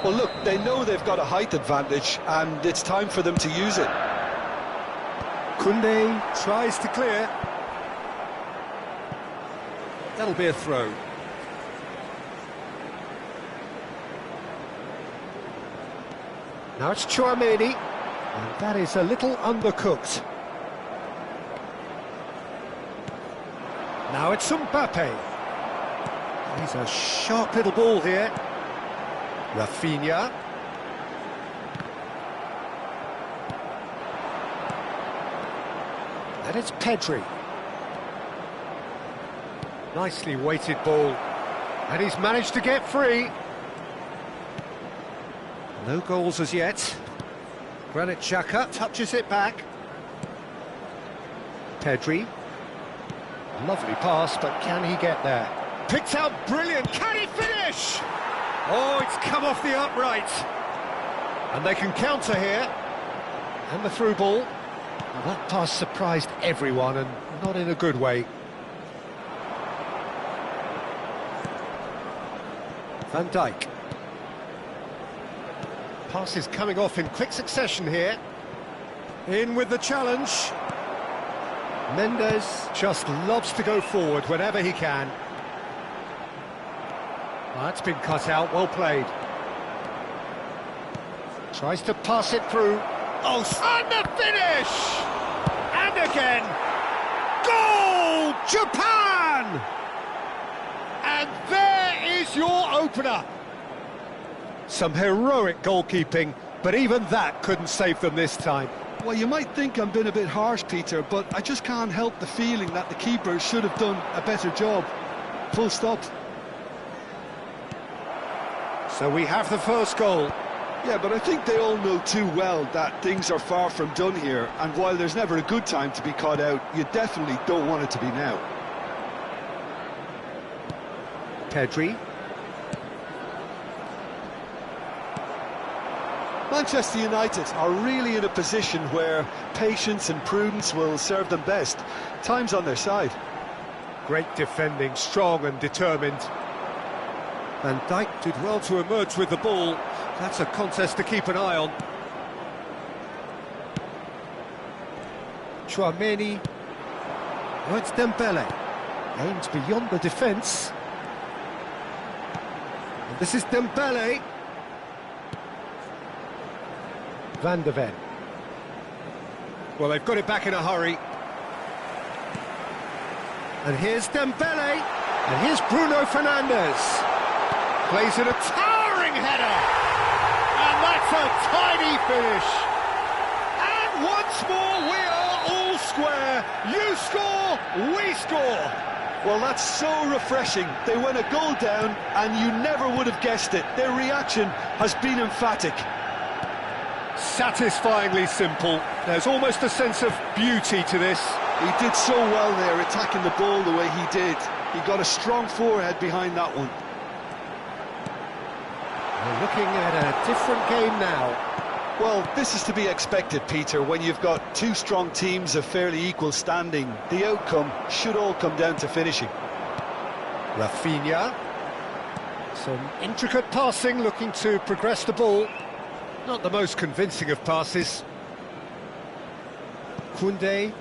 Well, look, they know they've got a height advantage, and it's time for them to use it. Koundé tries to clear. That'll be a throw. Now it's Chouameni, and that is a little undercooked. Now it's Mbappe. He's a sharp little ball here. Rafinha. And it's Pedri. Nicely weighted ball. And he's managed to get free. No goals as yet. Granit Xhaka touches it back. Pedri. Lovely pass, but can he get there? Picked out brilliant. Can he finish? Oh, it's come off the upright. And they can counter here. And the through ball. Well, that pass surprised everyone, and not in a good way. Van Dijk. Pass is coming off in quick succession here. In with the challenge. Mendes just loves to go forward whenever he can. Well, that's been cut out, well played. Tries to pass it through. Oh, and the finish! And again! Goal! Japan! And there is your opener. Some heroic goalkeeping, but even that couldn't save them this time. Well, you might think I'm being a bit harsh, Peter, but I just can't help the feeling that the keeper should have done a better job. Full stop. So we have the first goal. Yeah, but I think they all know too well that things are far from done here, and while there's never a good time to be caught out, you definitely don't want it to be now. Pedri. Manchester United are really in a position where patience and prudence will serve them best. Time's on their side. Great defending, strong and determined. Van Dijk did well to emerge with the ball. That's a contest to keep an eye on. Chouameni. Oh, it's Dembele. Aims beyond the defence. And this is Dembele. Van de Ven. Well, they've got it back in a hurry. And here's Dembele. And here's Bruno Fernandes. Plays in a towering header. And that's a tidy finish. And once more we are all square. We score! Well, that's so refreshing. They went a goal down, and you never would have guessed it. Their reaction has been emphatic. Satisfyingly simple. There's almost a sense of beauty to this. He did so well there, attacking the ball the way he did. He got a strong forehead behind that one. We're looking at a different game now. Well, this is to be expected, Peter. When you've got two strong teams of fairly equal standing, the outcome should all come down to finishing. Rafinha. Some intricate passing, looking to progress the ball. Not the most convincing of passes. Koundé.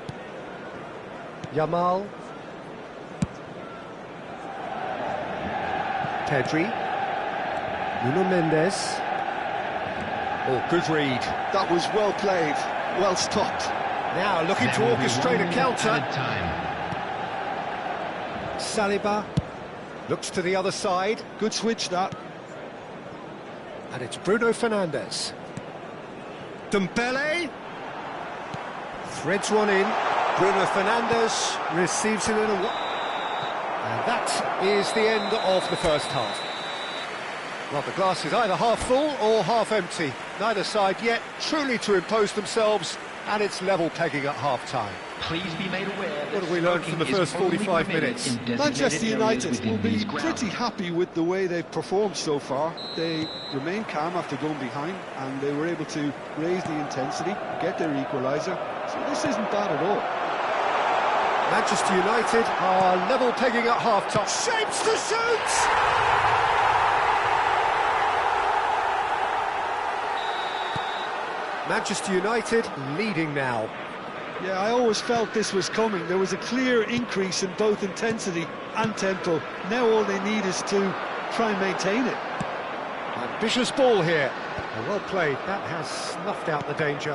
Yamal. Pedri. Nuno Mendes. Oh, good read. That was well played, well stopped. Now looking to orchestrate a counter. Saliba looks to the other side. Good switch, that. And it's Bruno Fernandes. Dembele threads one in. Bruno Fernandes receives it in a... And that is the end of the first half. Well, the glass is either half full or half empty. Neither side yet truly to impose themselves, and it's level pegging at half-time. Please be made aware. What have we learned from the first 45 minutes? Manchester United will be pretty happy with the way they've performed so far. They remained calm after going behind, and they were able to raise the intensity, get their equaliser. So this isn't bad at all. Manchester United are level pegging at half-time. Shapes to shoot! Manchester United leading now. Yeah, I always felt this was coming. There was a clear increase in both intensity and tempo. Now all they need is to try and maintain it. Ambitious ball here. Well played. That has snuffed out the danger.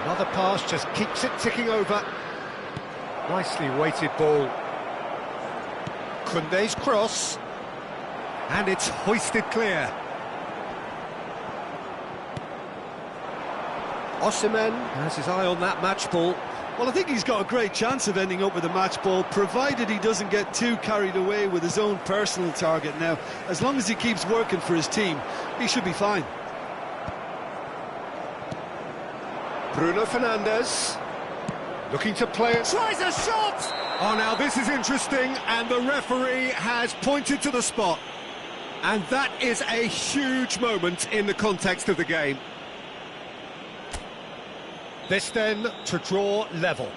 Another pass just keeps it ticking over. Nicely weighted ball. Koundé's cross. And it's hoisted clear. Osimhen has his eye on that match ball. Well, I think he's got a great chance of ending up with a match ball, provided he doesn't get too carried away with his own personal target now. As long as he keeps working for his team, he should be fine. Bruno Fernandes looking to play it. Tries a shot! Oh, now this is interesting, and the referee has pointed to the spot. And that is a huge moment in the context of the game. This then to draw level.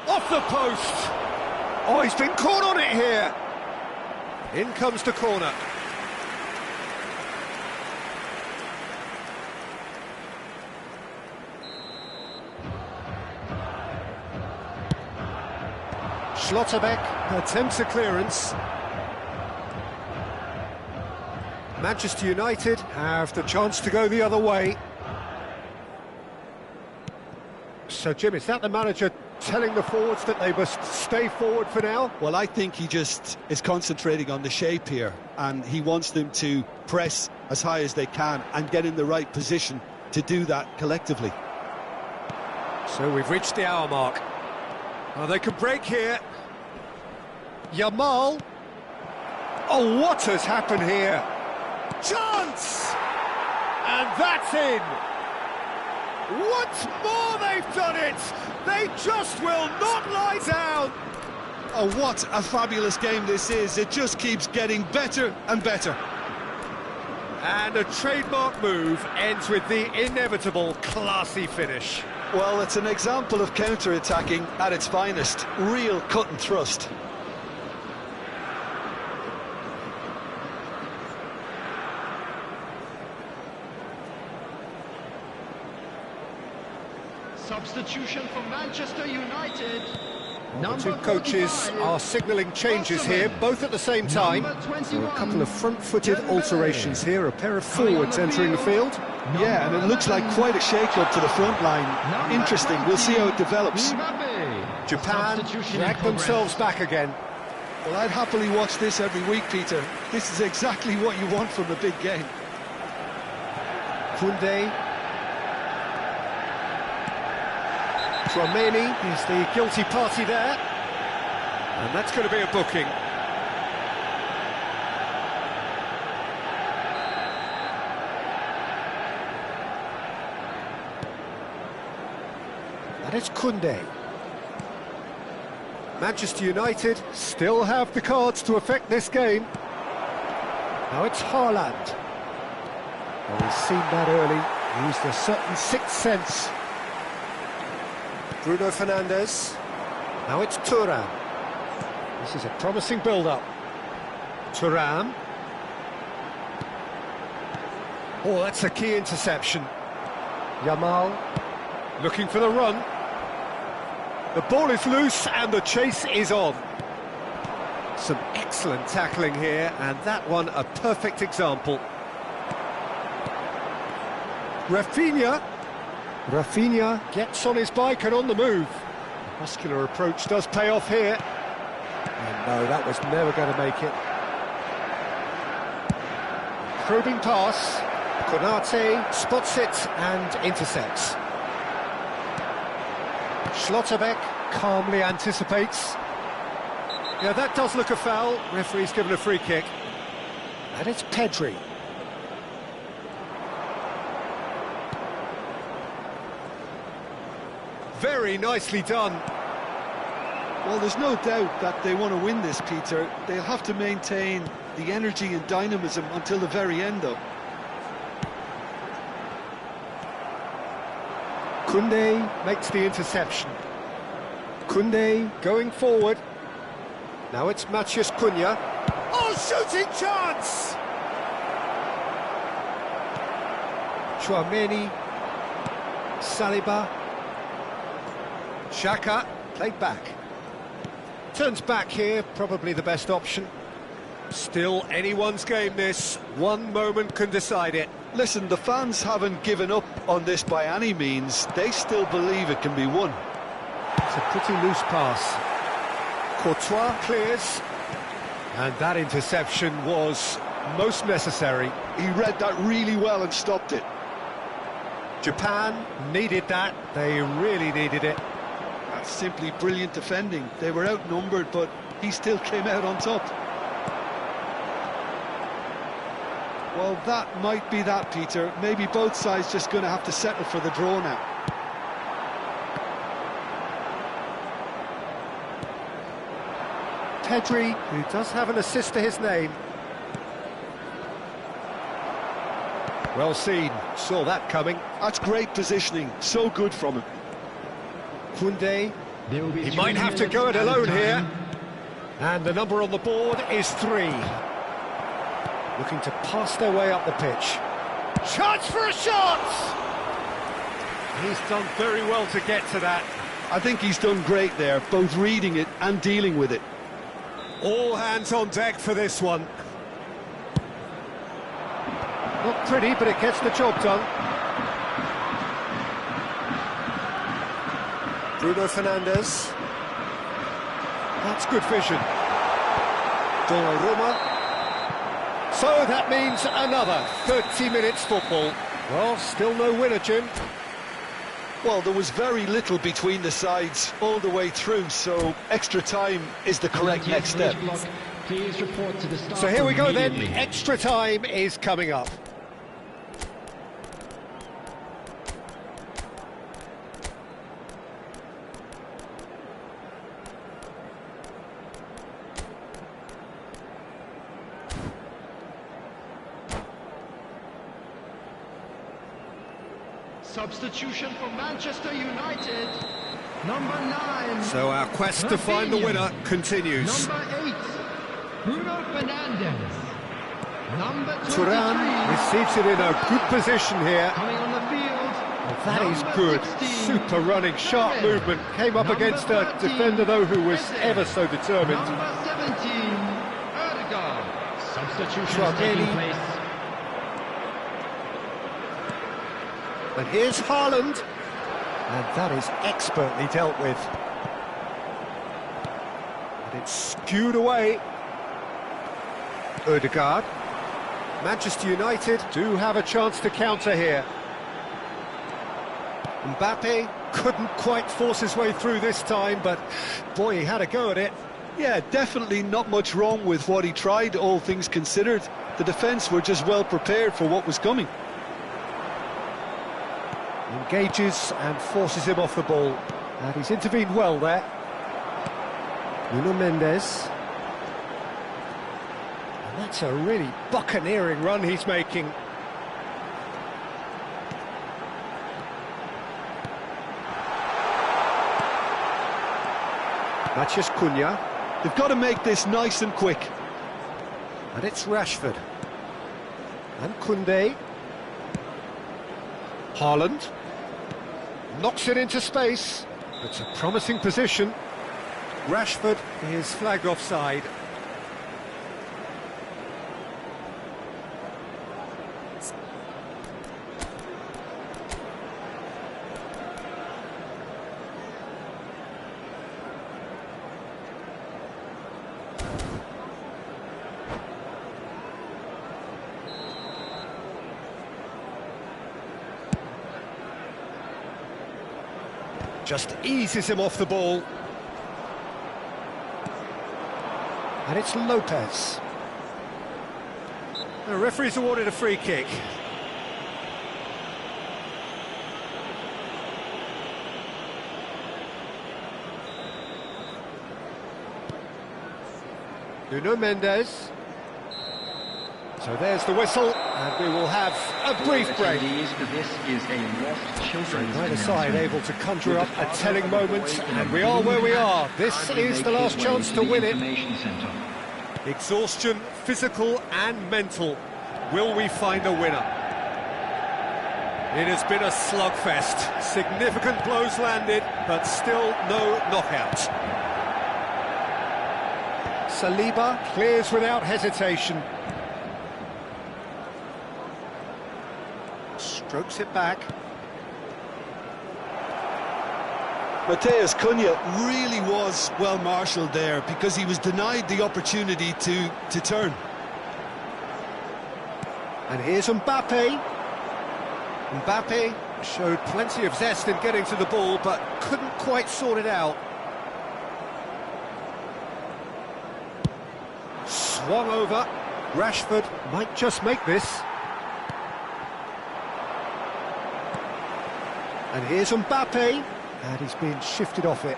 Off the post! Oh, he's been caught on it here! In comes the corner. Schlotterbeck attempts a clearance. Manchester United have the chance to go the other way. So, Jim, is that the manager telling the forwards that they must stay forward for now? Well, I think he just is concentrating on the shape here, and he wants them to press as high as they can and get in the right position to do that collectively. So we've reached the hour mark. Oh, they could break here. Yamal. Oh, what has happened here? Chance! And that's in! Once more they've done it! They just will not lie down! Oh, what a fabulous game this is. It just keeps getting better and better. And a trademark move ends with the inevitable classy finish. Well, it's an example of counter-attacking at its finest. Real cut and thrust. Substitution for Manchester United. The two coaches are signalling changes here, both at the same time. So a couple of front-footed alterations here, a pair of forwards entering the field. Yeah, and it looks like quite a shake-up to the front line. Interesting, we'll see how it develops. Mbappe. Japan Substitution in drag progress. themselves back again. Well, I'd happily watch this every week, Peter. This is exactly what you want from a big game. Koundé. Tchouaméni is the guilty party there. And that's going to be a booking. That is Koundé. Manchester United still have the cards to affect this game. Now it's Haaland. Well, we've seen that early, used a certain sixth sense. Bruno Fernandes. Now it's Thuram. This is a promising build-up. Thuram. Oh, that's a key interception. Yamal looking for the run. The ball is loose and the chase is on. Some excellent tackling here, and that one a perfect example. Rafinha gets on his bike and on the move. The muscular approach does pay off here. And no, that was never going to make it. Probing pass. Konate spots it and intercepts. Schlotterbeck calmly anticipates. Yeah, that does look a foul. Referee's given a free kick. And it's Pedri. Very nicely done. Well, there's no doubt that they want to win this, Peter. They'll have to maintain the energy and dynamism until the very end, though. Koundé makes the interception. Koundé going forward. Now it's Matheus Cunha. Oh, shooting chance! Tchouaméni. Saliba. Xhaka, played back. Turns back here, probably the best option. Still anyone's game this. One moment can decide it. Listen, the fans haven't given up on this by any means. They still believe it can be won. It's a pretty loose pass. Courtois clears. And that interception was most necessary. He read that really well and stopped it. Japan needed that. They really needed it. That's simply brilliant defending. They were outnumbered, but he still came out on top. Well, that might be that, Peter. Maybe both sides just going to have to settle for the draw now. Pedri, who does have an assist to his name. Well seen, saw that coming. That's great positioning, so good from him. Koundé, There will be he 3 might have to minutes go it added alone time. here. And the number on the board is 3. Looking to pass their way up the pitch. Chance for a shot! He's done very well to get to that. I think he's done great there, both reading it and dealing with it. All hands on deck for this one. Not pretty, but it gets the job done. Bruno Fernandes. That's good vision. Donnarumma. So that means another 30 minutes football. Well, still no winner, Jim. Well, there was very little between the sides all the way through, so extra time is the correct next step. Please report to the staff So here we go then, immediately. extra time is coming up. Substitution for Manchester United. Number 9. So our quest to find the winner continues. Number 8. Bruno Fernandes. Number 23. Thuram receives it in a good position here. Coming on the field. Well, that is number good. 16. Super running, sharp movement. Came up Number against a 13. defender, though, who was ever so determined. Number 17. Erdegaard. Substitution Tchouaméni. taking place. And here's Haaland. And that is expertly dealt with. skewed away. Odegaard. Manchester United do have a chance to counter here. Mbappe couldn't quite force his way through this time, but boy, he had a go at it. Yeah, definitely not much wrong with what he tried, all things considered. The defence were just well prepared for what was coming. Engages and forces him off the ball. And he's intervened well there. Nuno Mendes. And that's a really buccaneering run he's making. Matheus Cunha. They've got to make this nice and quick. And it's Rashford. And Koundé. Haaland. Knocks it into space. It's a promising position. Rashford is flagged offside. Just eases him off the ball. And it's Lopez. The referee's awarded a free kick. Nuno Mendes. So there's the whistle, and we will have a brief break. This is a lost children's Neither side able to conjure up a telling moment, and we are where we are. This is the last chance to win it. Exhaustion, physical and mental. Will we find a winner? It has been a slugfest. Significant blows landed, but still no knockout. Saliba clears without hesitation. Strokes it back. Matheus Cunha really was well marshalled there because he was denied the opportunity to turn. And here's Mbappe. Mbappe showed plenty of zest in getting to the ball, but couldn't quite sort it out. Swung over. Rashford might just make this. And here's Mbappe, and he's been shifted off it.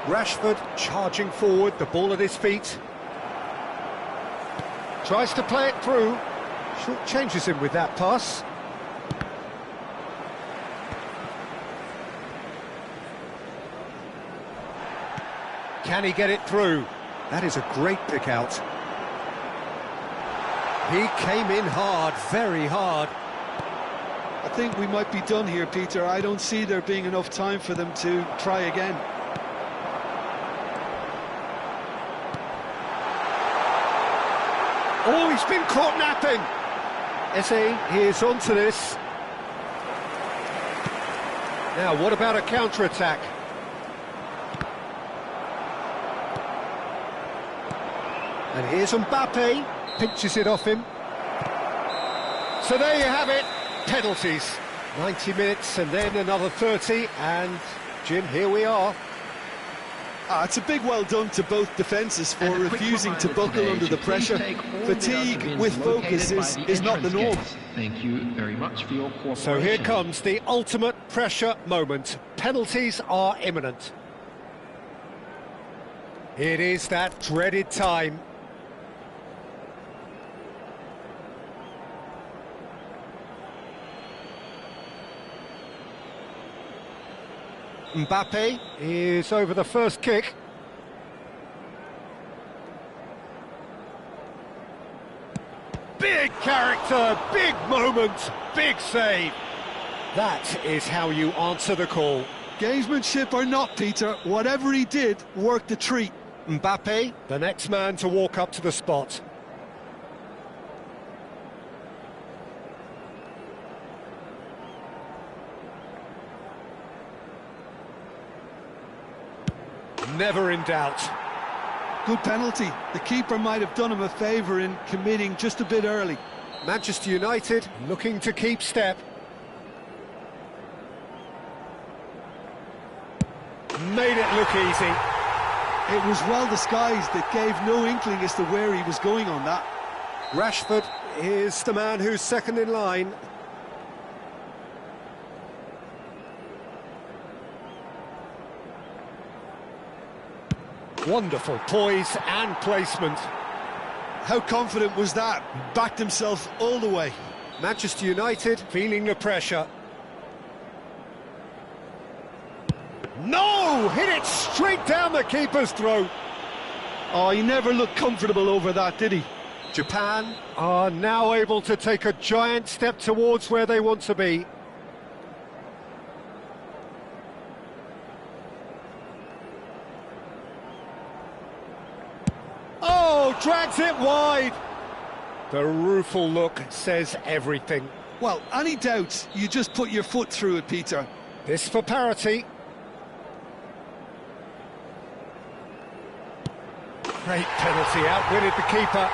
Rashford charging forward, the ball at his feet. Tries to play it through. Short changes him with that pass. Can he get it through? That is a great pick out. He came in hard, very hard. I think we might be done here, Peter. I don't see there being enough time for them to try again. Oh, he's been caught napping. Eze is onto this. Now, what about a counter-attack? And here's Mbappe, pinches it off him. So there you have it. Penalties, 90 minutes and then another 30, and Jim, here we are. It's a big well done to both defences for refusing to buckle under the pressure. Fatigue with focus is not the norm. Thank you very much for your cooperation. So here comes the ultimate pressure moment. Penalties are imminent. It is that dreaded time. Mbappe is over the first kick. Big character, big moment, big save. That is how you answer the call. Gamesmanship or not, Peter, whatever he did worked a treat. Mbappe, the next man to walk up to the spot. never in doubt. Good penalty. The keeper might have done him a favour in committing just a bit early. Manchester United looking to keep step. Made it look easy. It was well disguised. It gave no inkling as to where he was going on that. Rashford is the man who's second in line. Wonderful poise and placement. How confident was that? Backed himself all the way. Manchester United feeling the pressure. No! Hit it straight down the keeper's throat. Oh, he never looked comfortable over that, did he? Japan are now able to take a giant step towards where they want to be. Oh, drags it wide. The rueful look says everything. Well, any doubts, you just put your foot through it, Peter. This for parity. Great penalty, outwitted the keeper.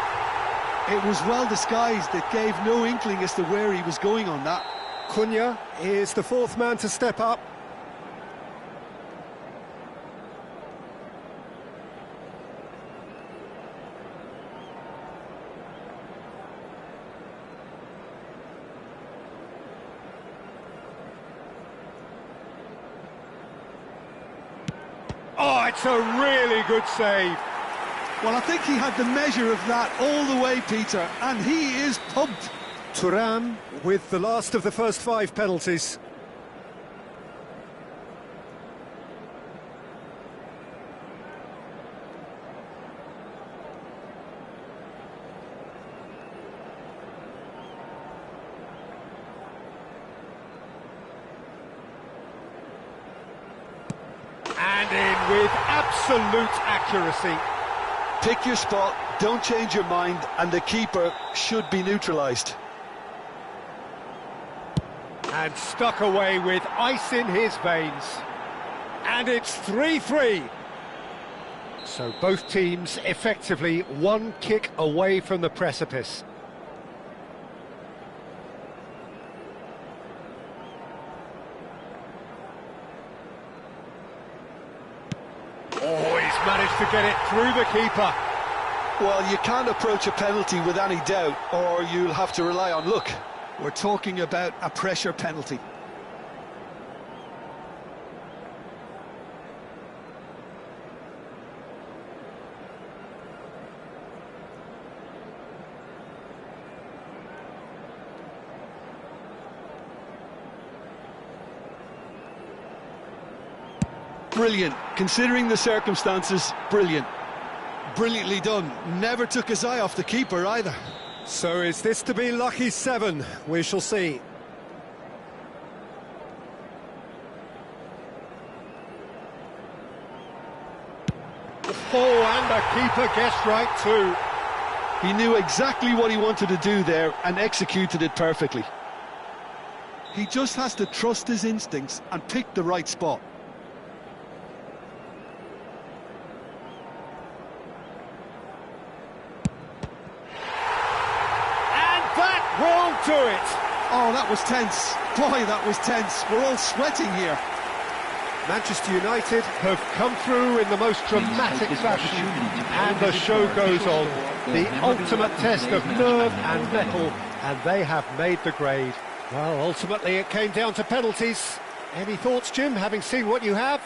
It was well disguised. It gave no inkling as to where he was going on that. Cunha is the fourth man to step up. Oh, it's a really good save. Well, I think he had the measure of that all the way, Peter, and he is pumped. Thuram with the last of the first 5 penalties. And in with absolute accuracy. Pick your spot, don't change your mind, and the keeper should be neutralised. And stuck away with ice in his veins. And it's 3-3. So both teams effectively one kick away from the precipice. Oh, he's managed to get it through the keeper. Well, you can't approach a penalty with any doubt, or you'll have to rely on luck. We're talking about a pressure penalty. Brilliant. Considering the circumstances, brilliant. Brilliantly done. Never took his eye off the keeper either. So is this to be lucky 7? We shall see. Oh, and the keeper guessed right too. He knew exactly what he wanted to do there and executed it perfectly. He just has to trust his instincts and pick the right spot. Will do it. Oh, that was tense. Boy, that was tense. We're all sweating here. Manchester United have come through in the most dramatic fashion, and the show goes on. The ultimate test of nerve and mettle, and they have made the grade. Well, ultimately it came down to penalties. Any thoughts, Jim, having seen what you have?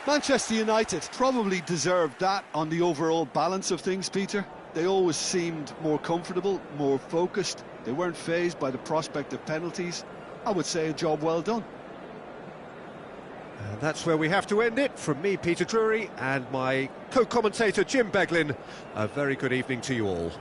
Manchester United probably deserved that on the overall balance of things, Peter. They always seemed more comfortable, more focused. They weren't fazed by the prospect of penalties. I would say a job well done. And that's where we have to end it. From me, Peter Drury, and my co-commentator, Jim Beglin. A very good evening to you all.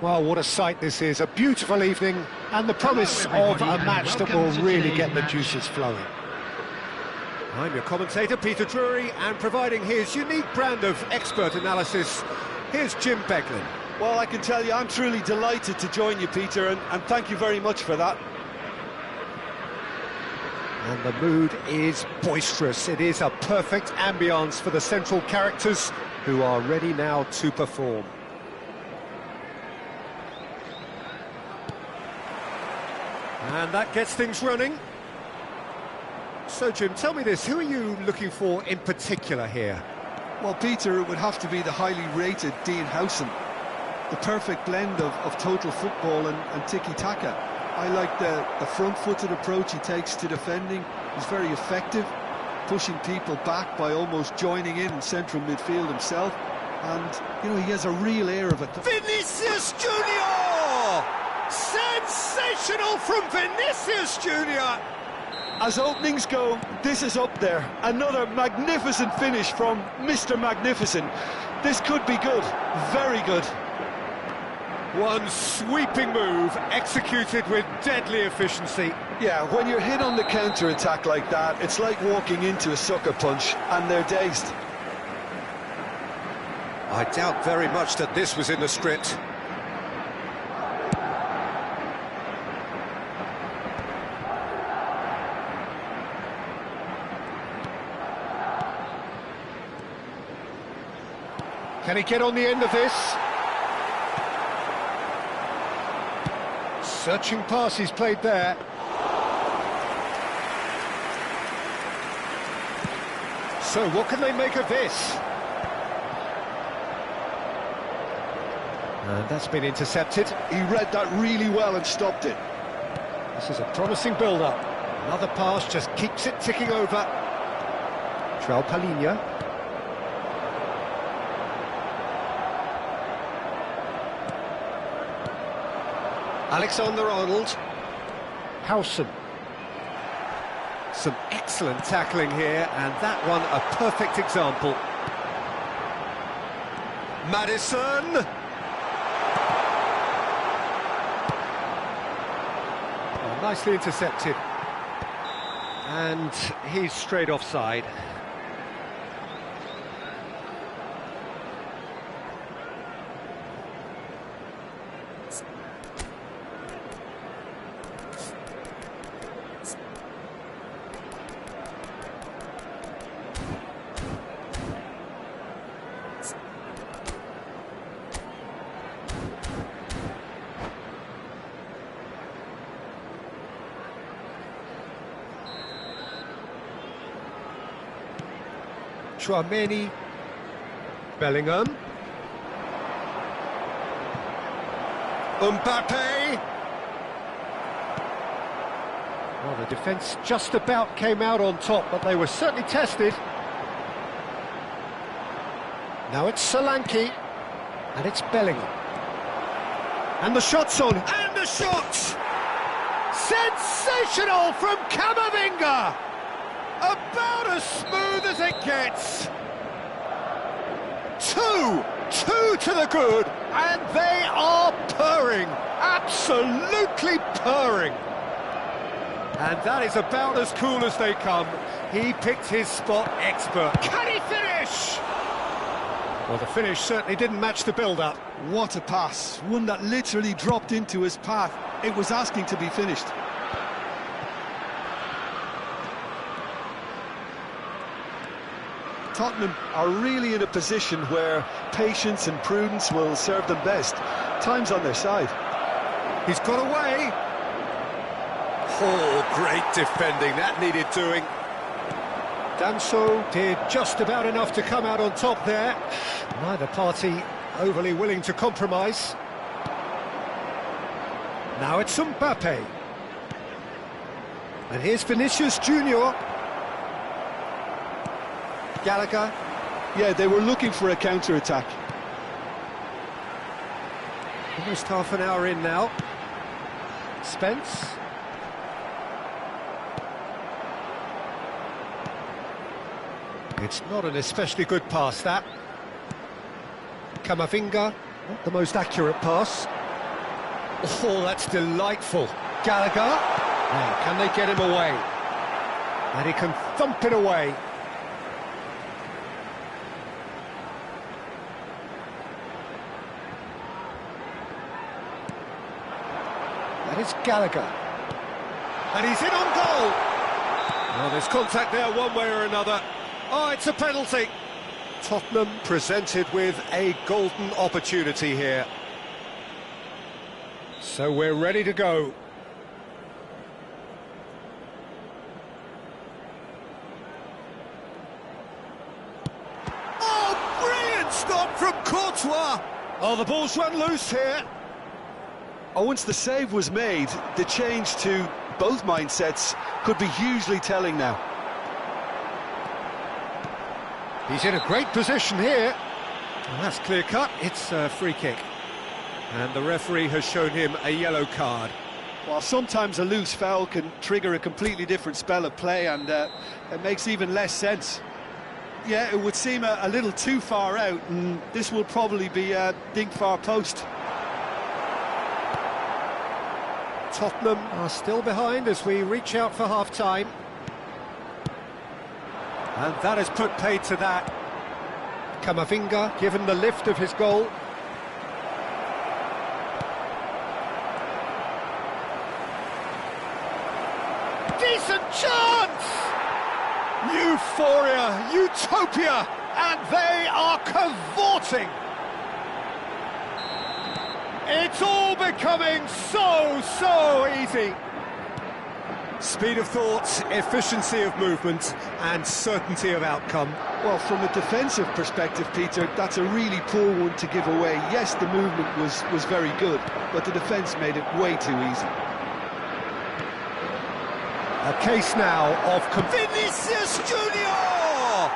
Well, what a sight this is, a beautiful evening, and the promise of a match that will really get the juices flowing. I'm your commentator, Peter Drury, and providing his unique brand of expert analysis, here's Jim Beglin. Well, I can tell you, I'm truly delighted to join you, Peter, and thank you very much for that. And the mood is boisterous. It is a perfect ambience for the central characters who are ready now to perform. And that gets things running. So, Jim, tell me this, who are you looking for in particular here? Well, Peter, it would have to be the highly rated Dean Howson. The perfect blend of total football and tiki-taka. I like the front-footed approach he takes to defending. He's very effective, pushing people back by almost joining in central midfield himself. And, you know, he has a real air of it. Vinicius Junior! Sensational from Vinicius Junior! As openings go, this is up there. Another magnificent finish from Mr. Magnificent. This could be good, very good. One sweeping move, executed with deadly efficiency. Yeah, when you're hit on the counter-attack like that, it's like walking into a sucker punch, and they're dazed. I doubt very much that this was in the script. Can he get on the end of this? Searching pass he's played there. So what can they make of this? And that's been intercepted. He read that really well and stopped it. This is a promising build-up. Another pass just keeps it ticking over. João Palhinha. Alexander-Arnold. Howson. Some excellent tackling here, and that one a perfect example. Maddison. Oh, nicely intercepted. And he's straight offside. Chouameni, Bellingham, Mbappe. Well, the defence just about came out on top, but they were certainly tested. Now it's Solanke, and it's Bellingham. And the shot's on, and the shot! Sensational from Camavinga! About as smooth as it gets. Two to the good, and they are purring, absolutely purring. And that is about as cool as they come. He picked his spot expert. Can he finish? Well, the finish certainly didn't match the build-up. What a pass, one that literally dropped into his path. It was asking to be finished. Tottenham are really in a position where patience and prudence will serve them best. Time's on their side. He's got away. Oh, great defending, that needed doing. Danso did just about enough to come out on top there. Neither party overly willing to compromise. Now it's Mbappe. And here's Vinicius Junior. Gallagher. Yeah, they were looking for a counter-attack. Almost half an hour in now. Spence. It's not an especially good pass, that. Camavinga, not the most accurate pass. Oh, that's delightful. Gallagher. Now, can they get him away? And he can thump it away. That is Gallagher. And he's in on goal. Well, there's contact there one way or another. Oh, it's a penalty. Tottenham presented with a golden opportunity here. So we're ready to go. Oh, brilliant stop from Courtois. Oh, the ball's run loose here. Oh, once the save was made, the change to both mindsets could be hugely telling now. He's in a great position here. Well, that's clear cut. It's a free kick. And the referee has shown him a yellow card. While sometimes a loose foul can trigger a completely different spell of play, and it makes even less sense. Yeah, it would seem a little too far out, and this will probably be a dink far post. Tottenham are still behind as we reach out for half-time. And that has put paid to that. Camavinga given the lift of his goal. Decent chance! Euphoria, utopia, and they are cavorting. It's all becoming so easy. Speed of thought, efficiency of movement, and certainty of outcome. Well, from a defensive perspective, Peter, that's a really poor one to give away. Yes, the movement was very good, but the defence made it way too easy. A case now of Vinicius Junior!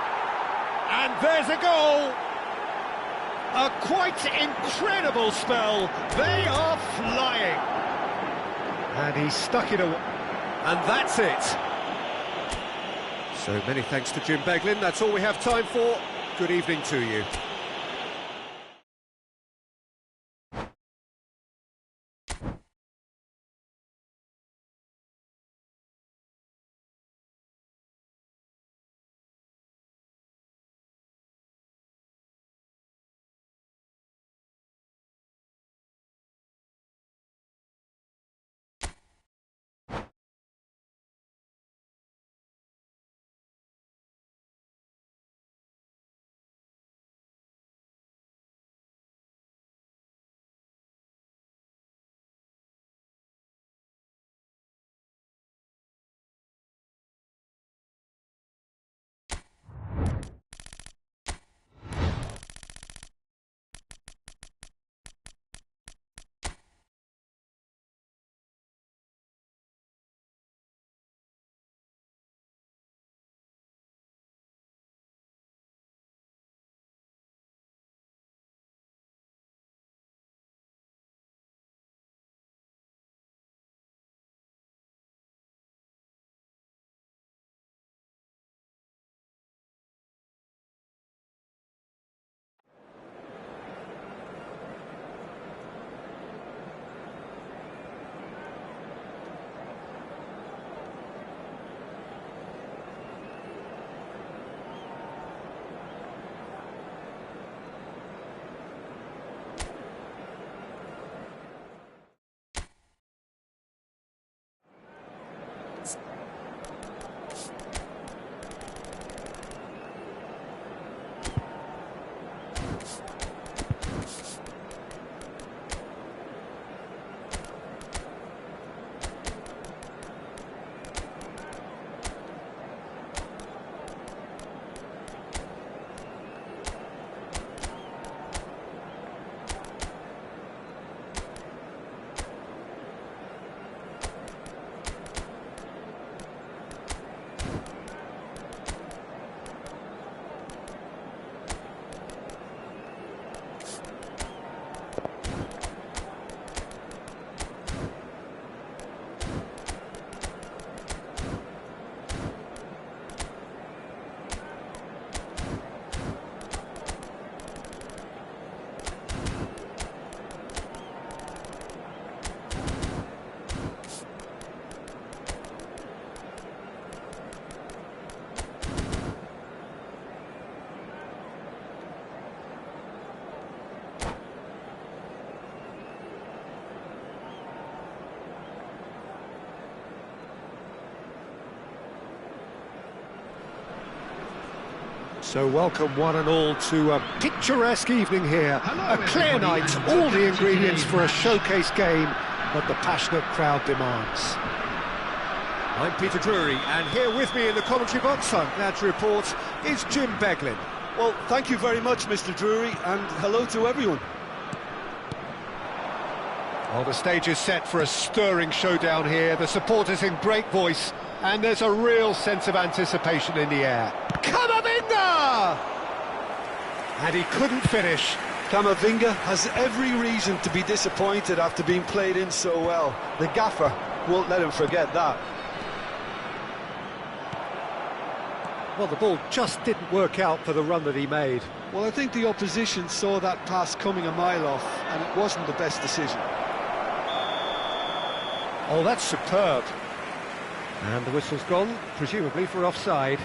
And there's a goal! A quite incredible spell. They are flying. And he stuck it away. And that's it. So many thanks to Jim Beglin. That's all we have time for. Good evening to you. So welcome one and all to a picturesque evening here. A clear night, all the ingredients for a showcase game that the passionate crowd demands. I'm Peter Drury, and here with me in the commentary box, I'm glad to report, is Jim Beglin. Well, thank you very much, Mr. Drury, and hello to everyone. Well, the stage is set for a stirring showdown here. The supporters in great voice, and there's a real sense of anticipation in the air. Camavinga! And he couldn't finish. Camavinga has every reason to be disappointed after being played in so well. The gaffer won't let him forget that. Well, the ball just didn't work out for the run that he made. Well, I think the opposition saw that pass coming a mile off, and it wasn't the best decision. Oh, that's superb. And the whistle's gone, presumably for offside.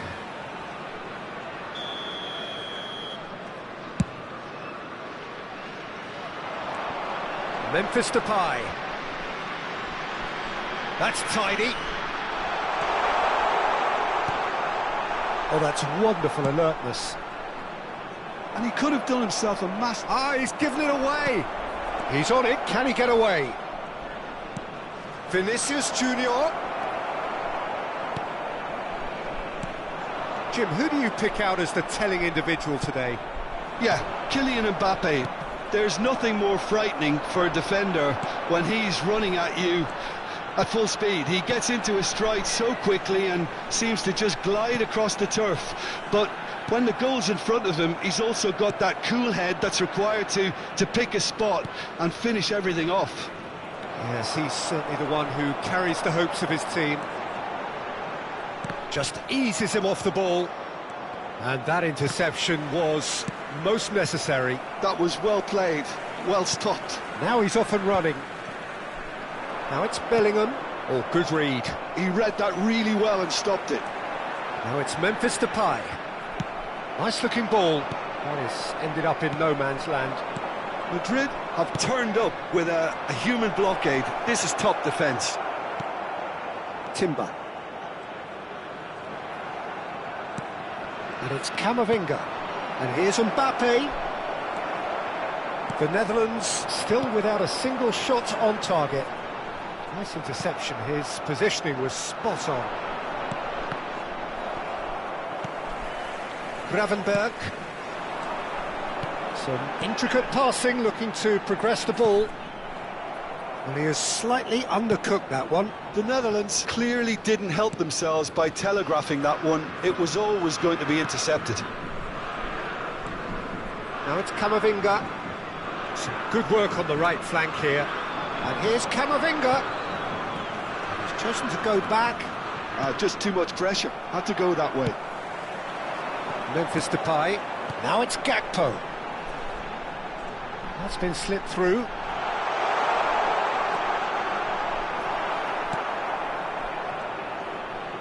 Memphis Depay. That's tidy. Oh, that's wonderful alertness. And he could have done himself a mass... Ah, he's given it away. He's on it, can he get away? Vinicius Junior. Jim, who do you pick out as the telling individual today? Yeah, Kylian Mbappe. There's nothing more frightening for a defender when he's running at you at full speed. He gets into his stride so quickly and seems to just glide across the turf. But when the goal's in front of him, he's also got that cool head that's required to pick a spot and finish everything off. Yes, he's certainly the one who carries the hopes of his team. Just eases him off the ball. And that interception was most necessary. That was well played, well stopped. Now he's off and running. Now it's Bellingham. Oh, good read. He read that really well and stopped it. Now it's Memphis Depay. Nice looking ball. That has ended up in no man's land. Madrid have turned up with a human blockade. This is top defence. Timber. And it's Camavinga. And here's Mbappe. The Netherlands still without a single shot on target. Nice interception. His positioning was spot on. Gravenberg. Some intricate passing, looking to progress the ball. And he has slightly undercooked that one. The Netherlands clearly didn't help themselves by telegraphing that one. It was always going to be intercepted. Now it's Camavinga. Some good work on the right flank here. And here's Camavinga. He's chosen to go back. Just too much pressure. Had to go that way. Memphis Depay. Now it's Gakpo. That's been slipped through.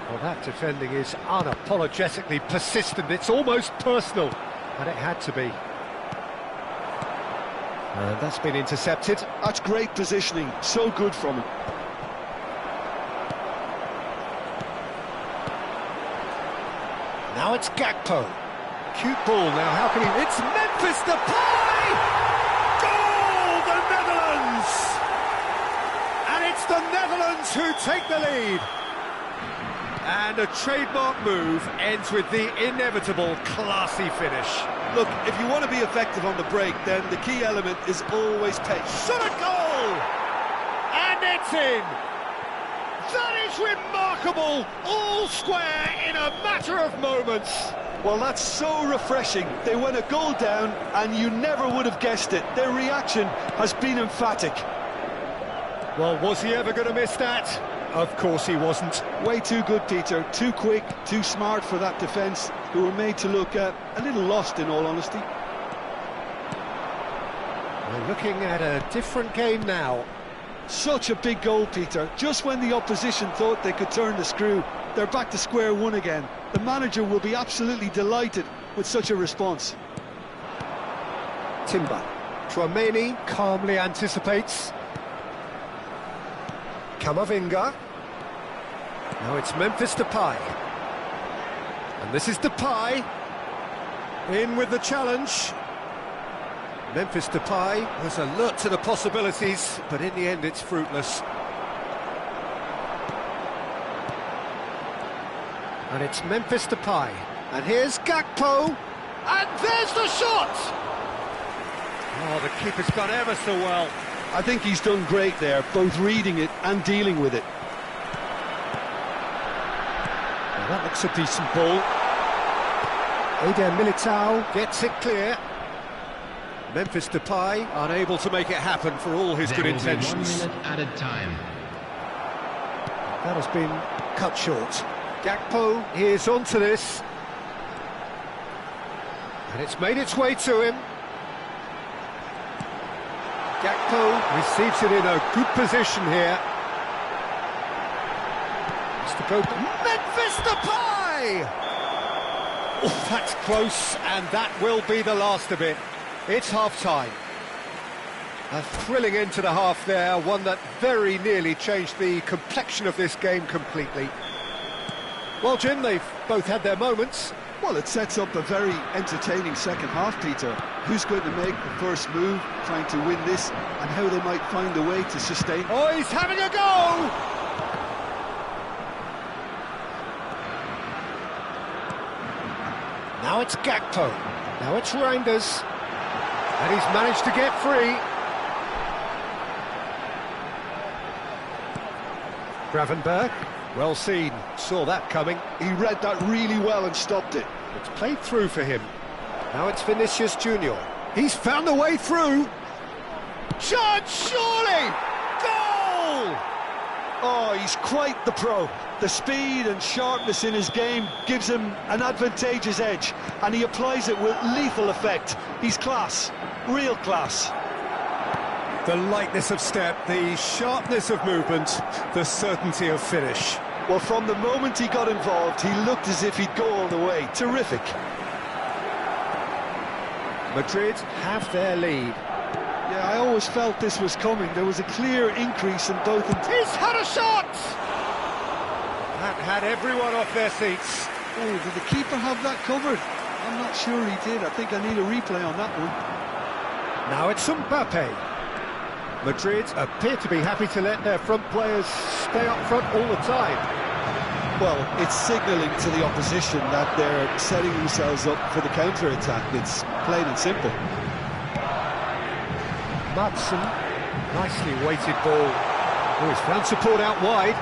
Well, that defending is unapologetically persistent. It's almost personal, and it had to be. And that's been intercepted. That's great positioning. So good from him. Now it's Gakpo. Cute ball now. How can he... It's Memphis Depay! Goal! The Netherlands! And it's the Netherlands who take the lead. And a trademark move ends with the inevitable classy finish. Look, if you want to be effective on the break, then the key element is always pace. Shot a goal! And it's in! That is remarkable! All square in a matter of moments. Well, that's so refreshing. They went a goal down, and you never would have guessed it. Their reaction has been emphatic. Well, was he ever going to miss that? Of course he wasn't. Way too good, Peter. Too quick, too smart for that defence, who were made to look a little lost, in all honesty. We're looking at a different game now. Such a big goal, Peter. Just when the opposition thought they could turn the screw, they're back to square one again. The manager will be absolutely delighted with such a response. Timber. Tchouaméni calmly anticipates. Camavinga. Now it's Memphis Depay. And this is Depay. In with the challenge. Memphis Depay was alert to the possibilities, but in the end it's fruitless. And it's Memphis Depay. And here's Gakpo. And there's the shot! Oh, the keeper's done ever so well. I think he's done great there, both reading it and dealing with it. Well, that looks a decent ball. Eder Militao gets it clear. Memphis Depay unable to make it happen for all his good intentions. 1 minute added time. That has been cut short. Gakpo is onto this. And it's made its way to him. Gakpo receives it in a good position here. It's to go to Memphis Depay! Oh, that's close, and that will be the last of it. It's half-time. A thrilling end to the half there, one that very nearly changed the complexion of this game completely. Well, Jim, they've both had their moments. Well, it sets up a very entertaining second half, Peter. Who's going to make the first move, trying to win this, and how they might find a way to sustain. Oh, he's having a go! Now it's Gakpo. Now it's Reinders. And he's managed to get free. Gravenberg, well seen, saw that coming. He read that really well and stopped it. It's played through for him. Now it's Vinicius Junior. He's found a way through. Shot, surely! Goal! Oh, he's quite the pro. The speed and sharpness in his game gives him an advantageous edge, and he applies it with lethal effect. He's class, real class. The lightness of step, the sharpness of movement, the certainty of finish. Well, from the moment he got involved, he looked as if he'd go all the way. Terrific. Madrid have their lead. Yeah, I always felt this was coming. There was a clear increase in both. He's had a shot! That had everyone off their seats. Oh, did the keeper have that covered? I'm not sure he did. I think I need a replay on that one. Now it's Mbappe. Madrid appear to be happy to let their front players stay up front all the time. Well, it's signalling to the opposition that they're setting themselves up for the counter-attack. It's plain and simple. Madsen, nicely weighted ball. Oh, he's found support out wide.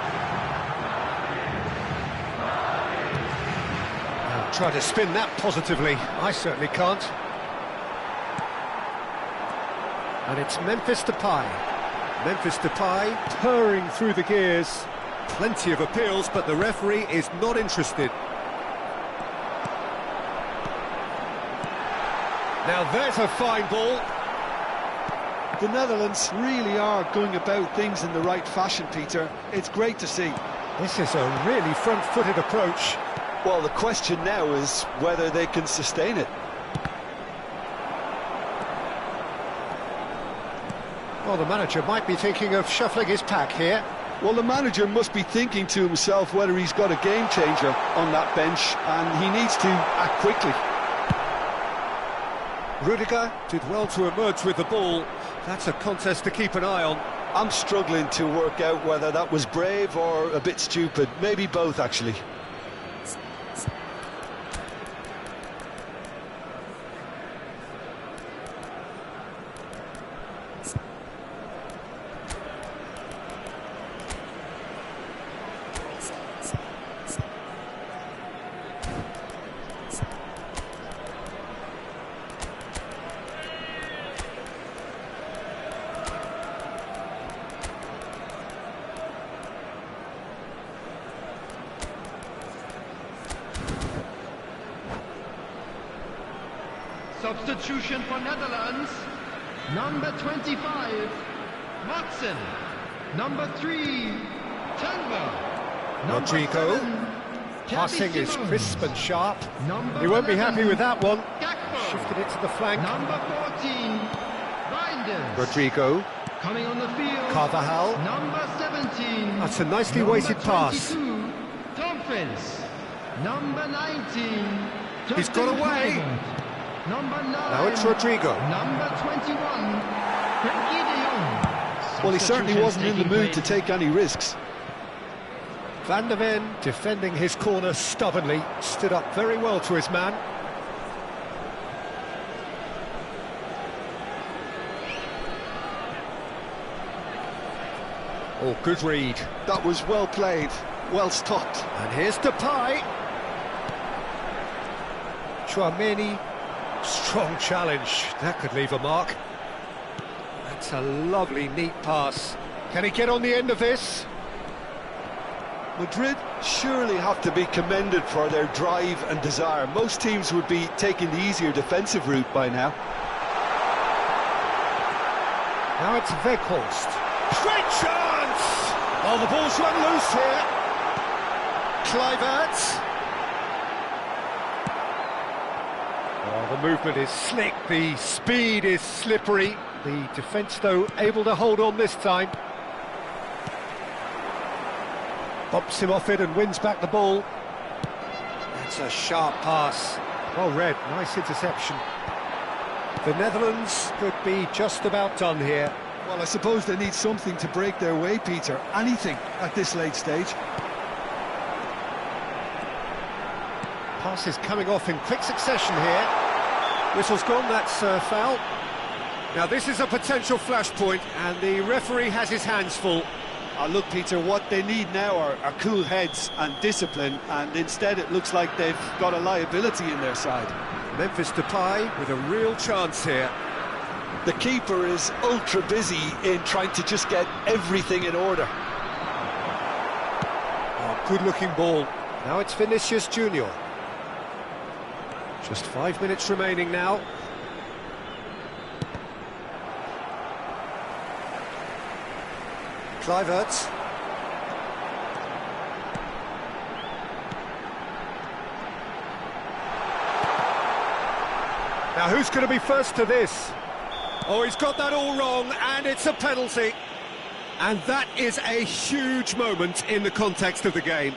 I'll try to spin that positively. I certainly can't. And it's Memphis Depay. Memphis Depay purring through the gears. Plenty of appeals, but the referee is not interested. Now there's a fine ball. The Netherlands really are going about things in the right fashion, Peter. It's great to see. This is a really front-footed approach. Well, the question now is whether they can sustain it. Well, the manager might be thinking of shuffling his pack here. Well, the manager must be thinking to himself whether he's got a game changer on that bench, and he needs to act quickly. Rudiger did well to emerge with the ball. That's a contest to keep an eye on. I'm struggling to work out whether that was brave or a bit stupid. Maybe both, actually. Substitution for Netherlands. Number 25, Watson. Number 3, Tanver. Rodrigo. Passing is crisp and sharp. He won't be happy with that one. Gakpo. Shifted it to the flank. Number 14, Reinders. Rodrigo. Coming on the field. Carvajal. Number 17. That's a nicely Number weighted pass. 22, Dumfries. Number 19. He's got away. Number 9. Now it's Rodrigo. Number 21. Well, he certainly wasn't in the mood to take any risks. Van der Ven, defending his corner stubbornly, stood up very well to his man. Oh, good read. That was well played, well stopped. And here's Depay. Chouameni, strong challenge. That could leave a mark. That's a lovely, neat pass. Can he get on the end of this? Madrid surely have to be commended for their drive and desire. Most teams would be taking the easier defensive route by now. Now it's Weghorst. Great chance! Oh, the ball's run loose here. Kluivert. Oh, the movement is slick, the speed is slippery. The defence, though, able to hold on this time. Bumps him off it and wins back the ball. That's a sharp pass. Well read, nice interception. The Netherlands could be just about done here. Well, I suppose they need something to break their way, Peter. Anything at this late stage. Pass is coming off in quick succession here. Whistle's gone, that's a foul. Now this is a potential flashpoint, and the referee has his hands full. Look, Peter, what they need now are cool heads and discipline, and instead it looks like they've got a liability in their side. Memphis Depay with a real chance here. The keeper is ultra busy in trying to just get everything in order. Oh, good-looking ball. Now it's Vinicius Junior. Just 5 minutes remaining now. Kluivert. Now who's going to be first to this? Oh, he's got that all wrong, and it's a penalty. And that is a huge moment in the context of the game.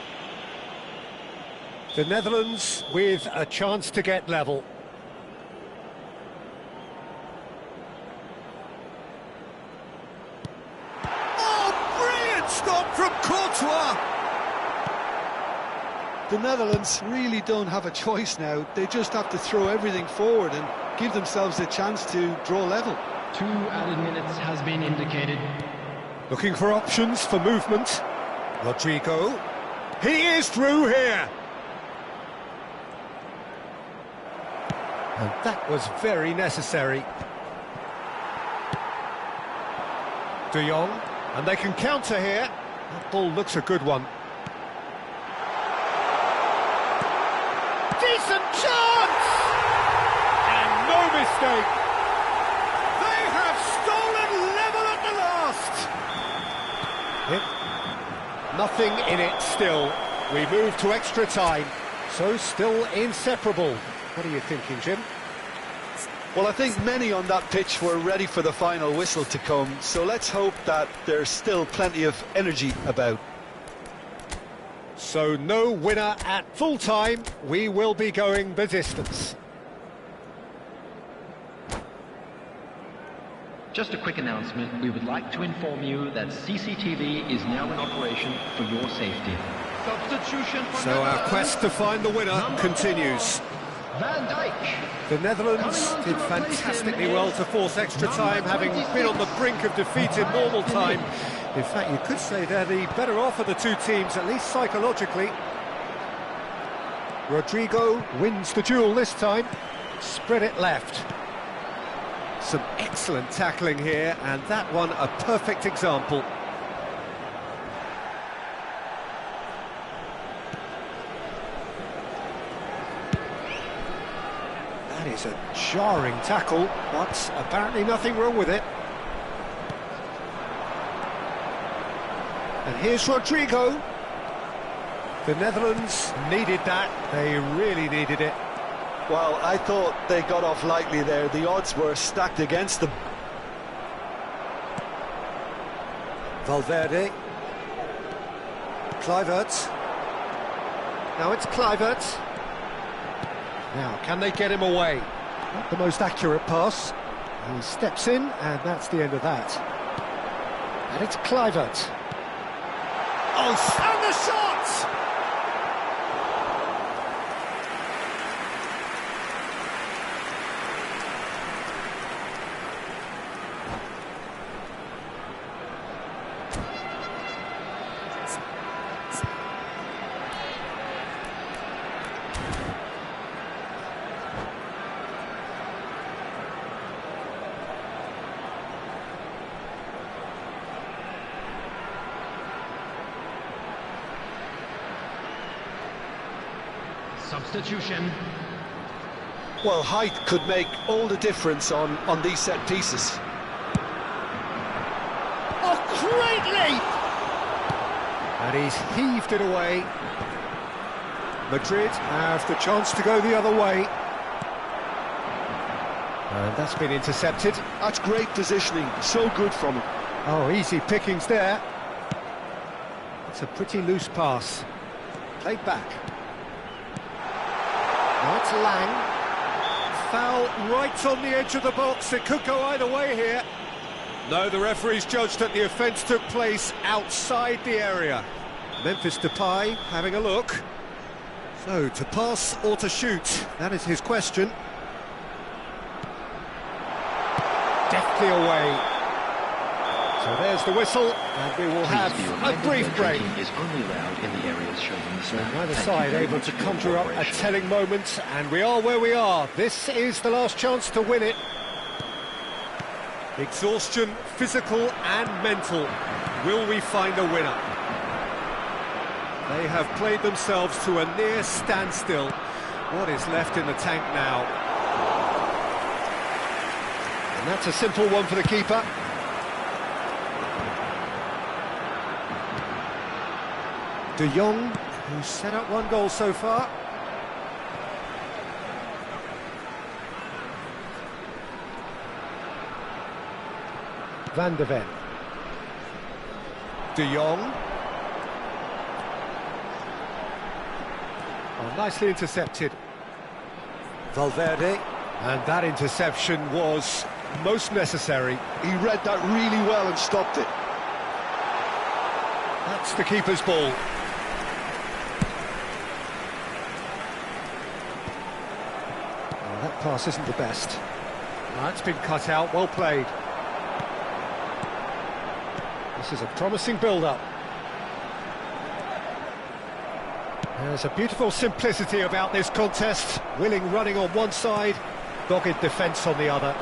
The Netherlands with a chance to get level. Stop from Courtois! The Netherlands really don't have a choice now. They just have to throw everything forward and give themselves a chance to draw level. 2 added minutes has been indicated. Looking for options for movement. Rodrigo. He is through here! And that was very necessary. De Jong. And they can counter here. That ball looks a good one. Decent chance! And no mistake. They have stolen level at the last. Nothing in it still. We move to extra time. So still inseparable. What are you thinking, Jim? Well, I think many on that pitch were ready for the final whistle to come, so let's hope that there's still plenty of energy about. So no winner at full time. We will be going the distance. Just a quick announcement. We would like to inform you that CCTV is now in operation for your safety. Substitution for So our quest to find the winner continues. Van Dijk. The Netherlands did fantastically well to force extra time, having been on the brink of defeat in normal time. In fact, you could say they're the better off of the two teams, at least psychologically. Rodrigo wins the duel this time. Spread it left. Some excellent tackling here, and that one a perfect example. That is a jarring tackle, but apparently nothing wrong with it. And here's Rodrigo. The Netherlands needed that. They really needed it. Well, I thought they got off lightly there. The odds were stacked against them. Valverde. Kluivert. Now it's Kluivert. Now, can they get him away? Not the most accurate pass. He steps in, and that's the end of that. And it's Kluivert. Oh, and the shot! Substitution. Well, height could make all the difference on these set pieces. Oh, great leap! And he's heaved it away. Madrid have the chance to go the other way. And that's been intercepted. That's great positioning, so good from him. Oh, easy pickings there. It's a pretty loose pass. Played back. Now it's Lang. Foul right on the edge of the box. It could go either way here. No, the referee's judged that the offence took place outside the area. Memphis Depay having a look. So, to pass or to shoot? That is his question. Deftly away. So there's the whistle, and we will have a brief break. Is only allowed in the areas shown on the So map. neither Thank side you very able much to for your conjure up a cooperation. telling moment, and we are where we are. This is the last chance to win it. Exhaustion, physical and mental. Will we find a winner? They have played themselves to a near standstill. What is left in the tank now? And that's a simple one for the keeper. De Jong, who's set up one goal so far. Van de Ven. De Jong. Oh, nicely intercepted. Valverde. And that interception was most necessary. He read that really well and stopped it. That's the keeper's ball. Oh, that pass isn't the best. That's been cut out, well played. This is a promising build-up. There's a beautiful simplicity about this contest. Willing running on one side, dogged defence on the other.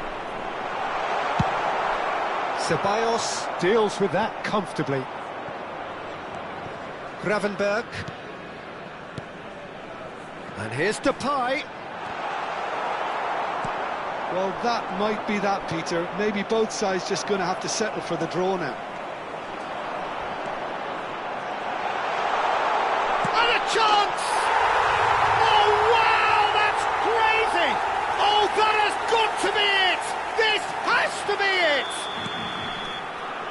Ceballos deals with that comfortably. Gravenberg. And here's Depay. Well, that might be that, Peter. Maybe both sides just going to have to settle for the draw now. And a chance! Oh, wow, that's crazy! Oh, that has got to be it! This has to be it!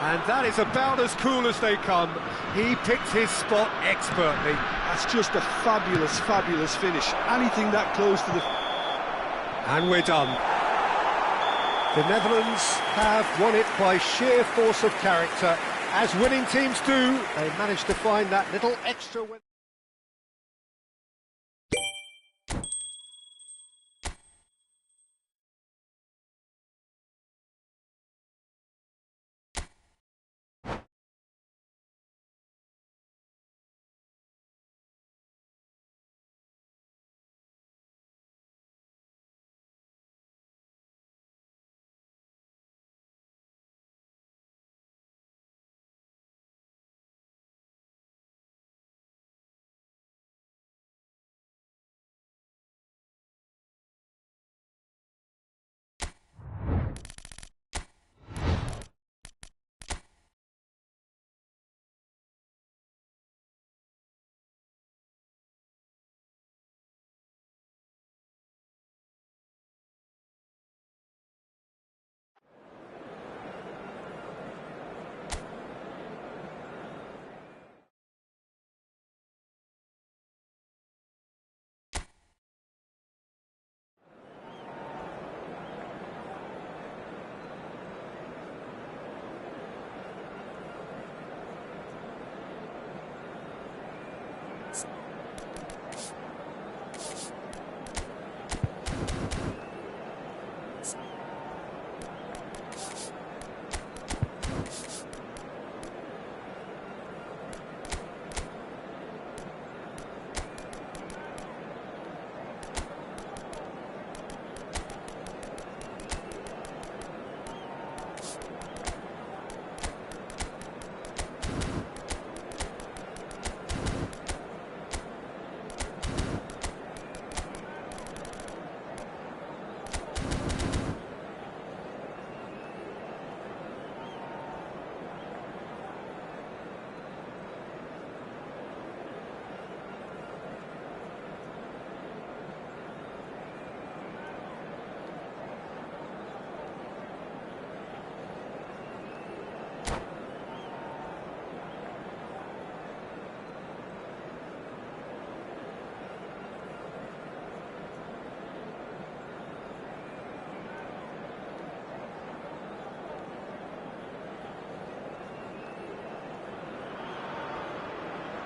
And that is about as cool as they come. He picked his spot expertly. That's just a fabulous, fabulous finish. Anything that close to the... And we're done. The Netherlands have won it by sheer force of character. As winning teams do, they managed to find that little extra...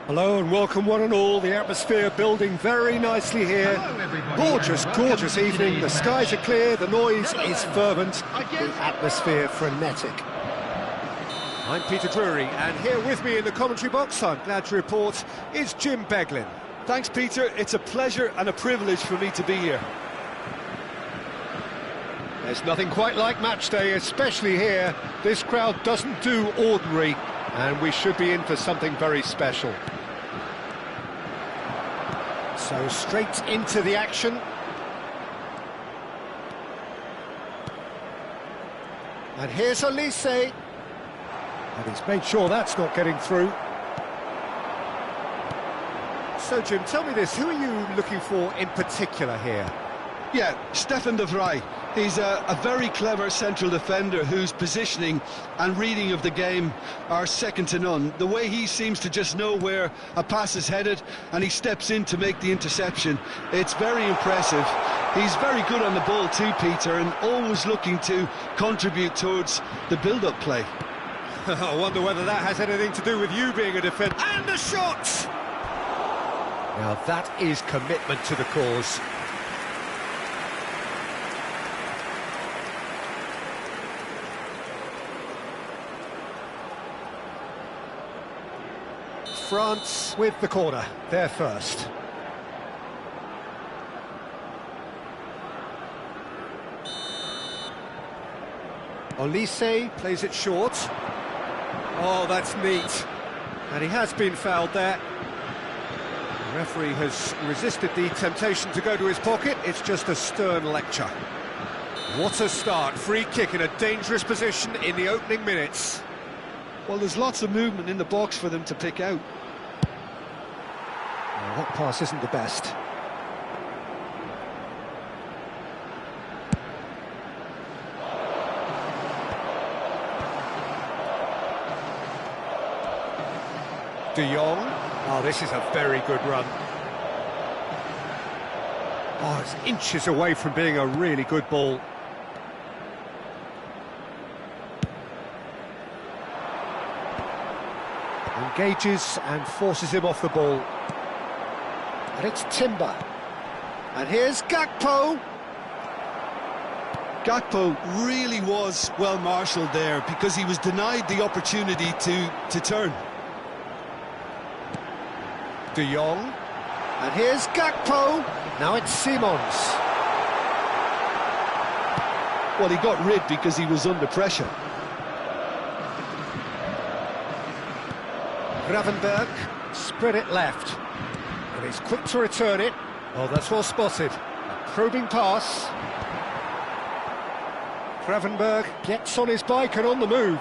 Hello and welcome one and all. The atmosphere building very nicely here. Hello, everybody, Gorgeous, and welcome gorgeous to evening. The today's skies are match. clear, the noise Hello. is fervent, I the guess- atmosphere frenetic. I'm Peter Drury, and here with me in the commentary box, I'm glad to report, is Jim Beglin. Thanks, Peter. It's a pleasure and a privilege for me to be here. There's nothing quite like match day, especially here. This crowd doesn't do ordinary, and we should be in for something very special. So straight into the action. And here's Elise. And he's made sure that's not getting through. So Jim, tell me this, who are you looking for in particular here? Yeah, Davoi. He's a very clever central defender whose positioning and reading of the game are second to none. The way he seems to just know where a pass is headed and he steps in to make the interception, it's very impressive. He's very good on the ball too, Peter, and always looking to contribute towards the build-up play. I wonder whether that has anything to do with you being a defender. And a shot! Now that is commitment to the cause. France with the corner, they're first. Olise plays it short. Oh, that's neat. And he has been fouled there. The referee has resisted the temptation to go to his pocket. It's just a stern lecture. What a start. Free kick in a dangerous position in the opening minutes. Well, there's lots of movement in the box for them to pick out. Well, that pass isn't the best. De Jong. Oh, this is a very good run. Oh, it's inches away from being a really good ball. Engages and forces him off the ball. And it's Timber. And here's Gakpo. Gakpo really was well marshalled there because he was denied the opportunity to turn. De Jong. And here's Gakpo. Now it's Simons. Well, he got rid because he was under pressure. Gravenberg spread it left. And he's quick to return it. Oh, that's well spotted. A probing pass. Gravenberg gets on his bike and on the move.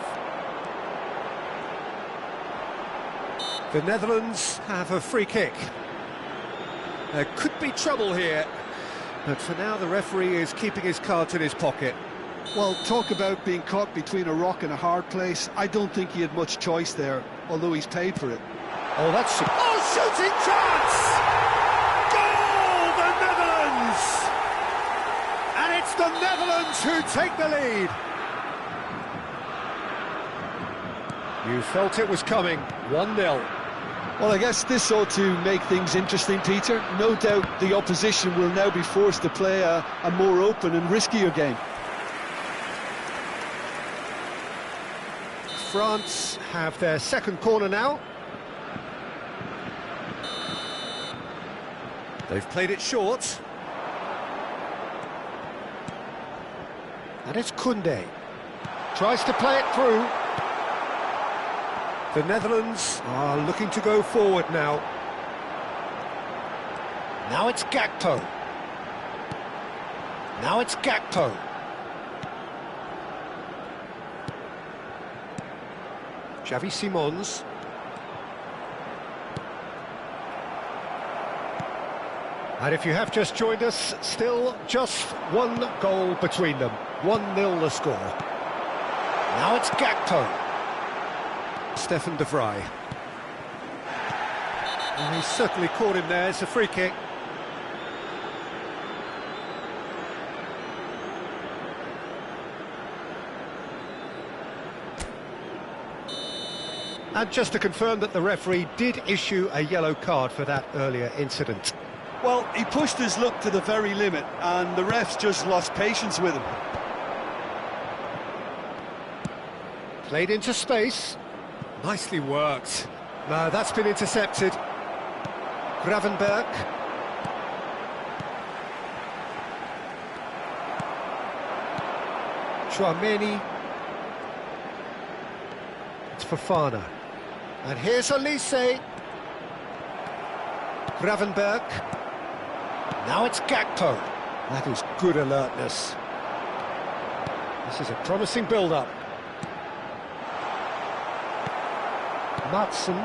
The Netherlands have a free kick. There could be trouble here, but for now the referee is keeping his cards in his pocket. Well, talk about being caught between a rock and a hard place. I don't think he had much choice there, although he's paid for it. Oh, that's... Oh, shooting chance! Goal, the Netherlands! And it's the Netherlands who take the lead. You felt it was coming, 1-0. Well, I guess this ought to make things interesting, Peter. No doubt the opposition will now be forced to play a more open and riskier game. France have their second corner now. They've played it short. And it's Koundé. Tries to play it through. The Netherlands are looking to go forward now. Now it's Gakpo. Now it's Gakpo. Xavi Simons. And if you have just joined us, still just one goal between them. 1-0 the score. Now it's Gakpo. Davoi. And he's certainly caught him there. It's a free kick. And just to confirm that the referee did issue a yellow card for that earlier incident. Well, he pushed his luck to the very limit, and the refs just lost patience with him. Played into space. Nicely worked. No, that's been intercepted. Gravenberg. Chouameni. It's Fofana. And here's Olise. Gravenberg. Now it's Gakpo. That is good alertness. This is a promising build-up. Matson.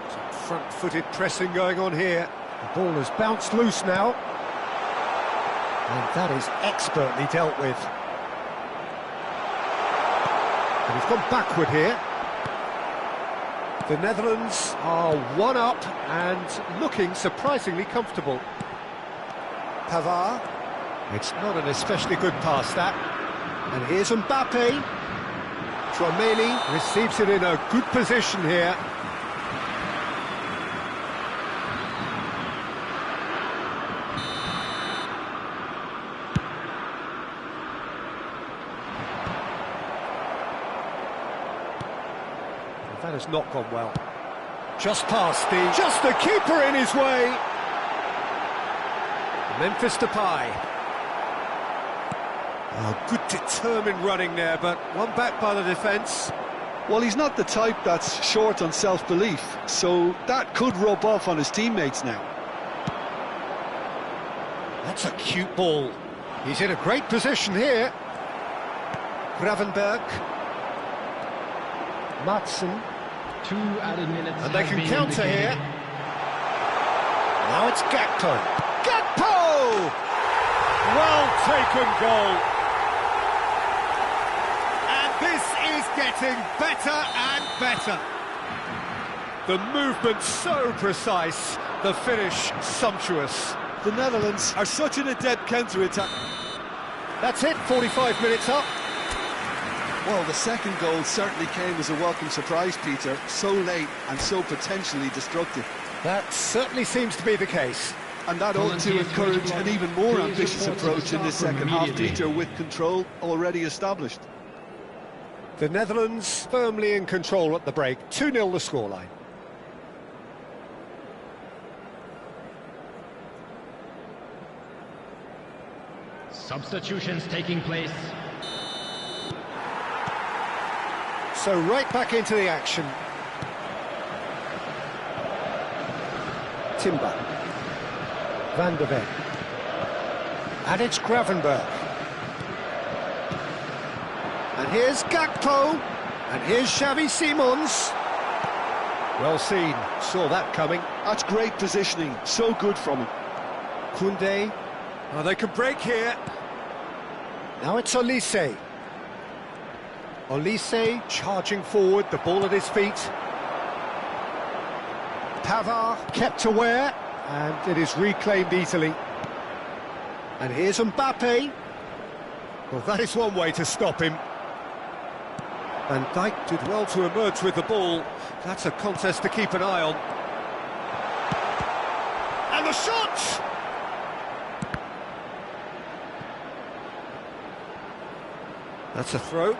Some front-footed pressing going on here. The ball has bounced loose now. And that is expertly dealt with. And he's gone backward here. The Netherlands are one up and looking surprisingly comfortable. Pavard. It's not an especially good pass, that. And here's Mbappe. Chouameni receives it in a good position here. That has not gone well. Just past the keeper in his way. Memphis Depay. Oh, good determined running there, but one back by the defence. Well, he's not the type that's short on self-belief, so that could rub off on his teammates now. That's a cute ball. He's in a great position here. Gravenberg. Matson. 2 added minutes. And they can counter here. Now it's Gakpo. Gakpo! Well taken goal. And this is getting better and better. The movement so precise, the finish sumptuous. The Netherlands are such an adept counter-attack. That's it, 45 minutes up. Well, the second goal certainly came as a welcome surprise, Peter. So late and so potentially destructive. That certainly seems to be the case. And that ought to encourage an even more ambitious approach in this second half, Peter, with control already established. The Netherlands firmly in control at the break. 2-0 the scoreline. Substitutions taking place. So right back into the action. Timber. Van der Ven. And it's Gravenberg. And here's Gakpo. And here's Xavi Simons. Well seen. Saw that coming. That's great positioning. So good from him. Koundé. Oh, they can break here. Now it's Olise. Olise charging forward, the ball at his feet. Pavard kept aware, and it is reclaimed easily. And here's Mbappe. Well, that is one way to stop him. Van Dijk did well to emerge with the ball. That's a contest to keep an eye on. And the shot! That's a throw.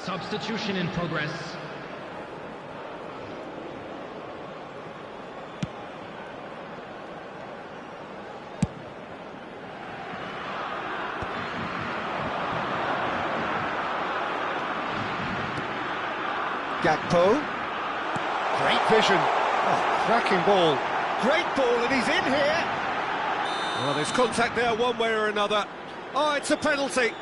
Substitution in progress. Gakpo. Great vision. Oh, cracking ball. Great ball, and he's in here. Well, there's contact there one way or another. Oh, it's a penalty.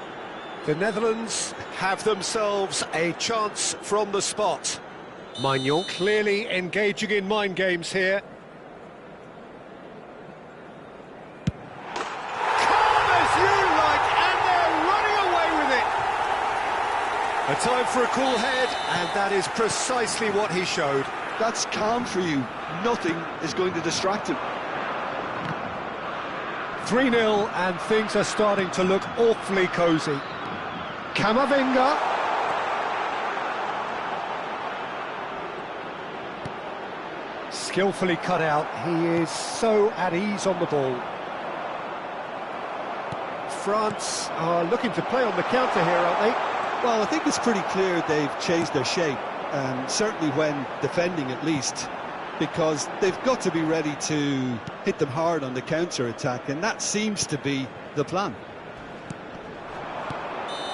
The Netherlands have themselves a chance from the spot. Maignan clearly engaging in mind games here. Calm as you like, and they're running away with it. A time for a cool head, and that is precisely what he showed. That's calm for you. Nothing is going to distract him. 3-0, and things are starting to look awfully cosy. Camavinga. Skillfully cut out. He is so at ease on the ball. France are looking to play on the counter here, aren't they? Well, I think it's pretty clear they've changed their shape, certainly when defending at least, because they've got to be ready to hit them hard on the counter-attack, and that seems to be the plan.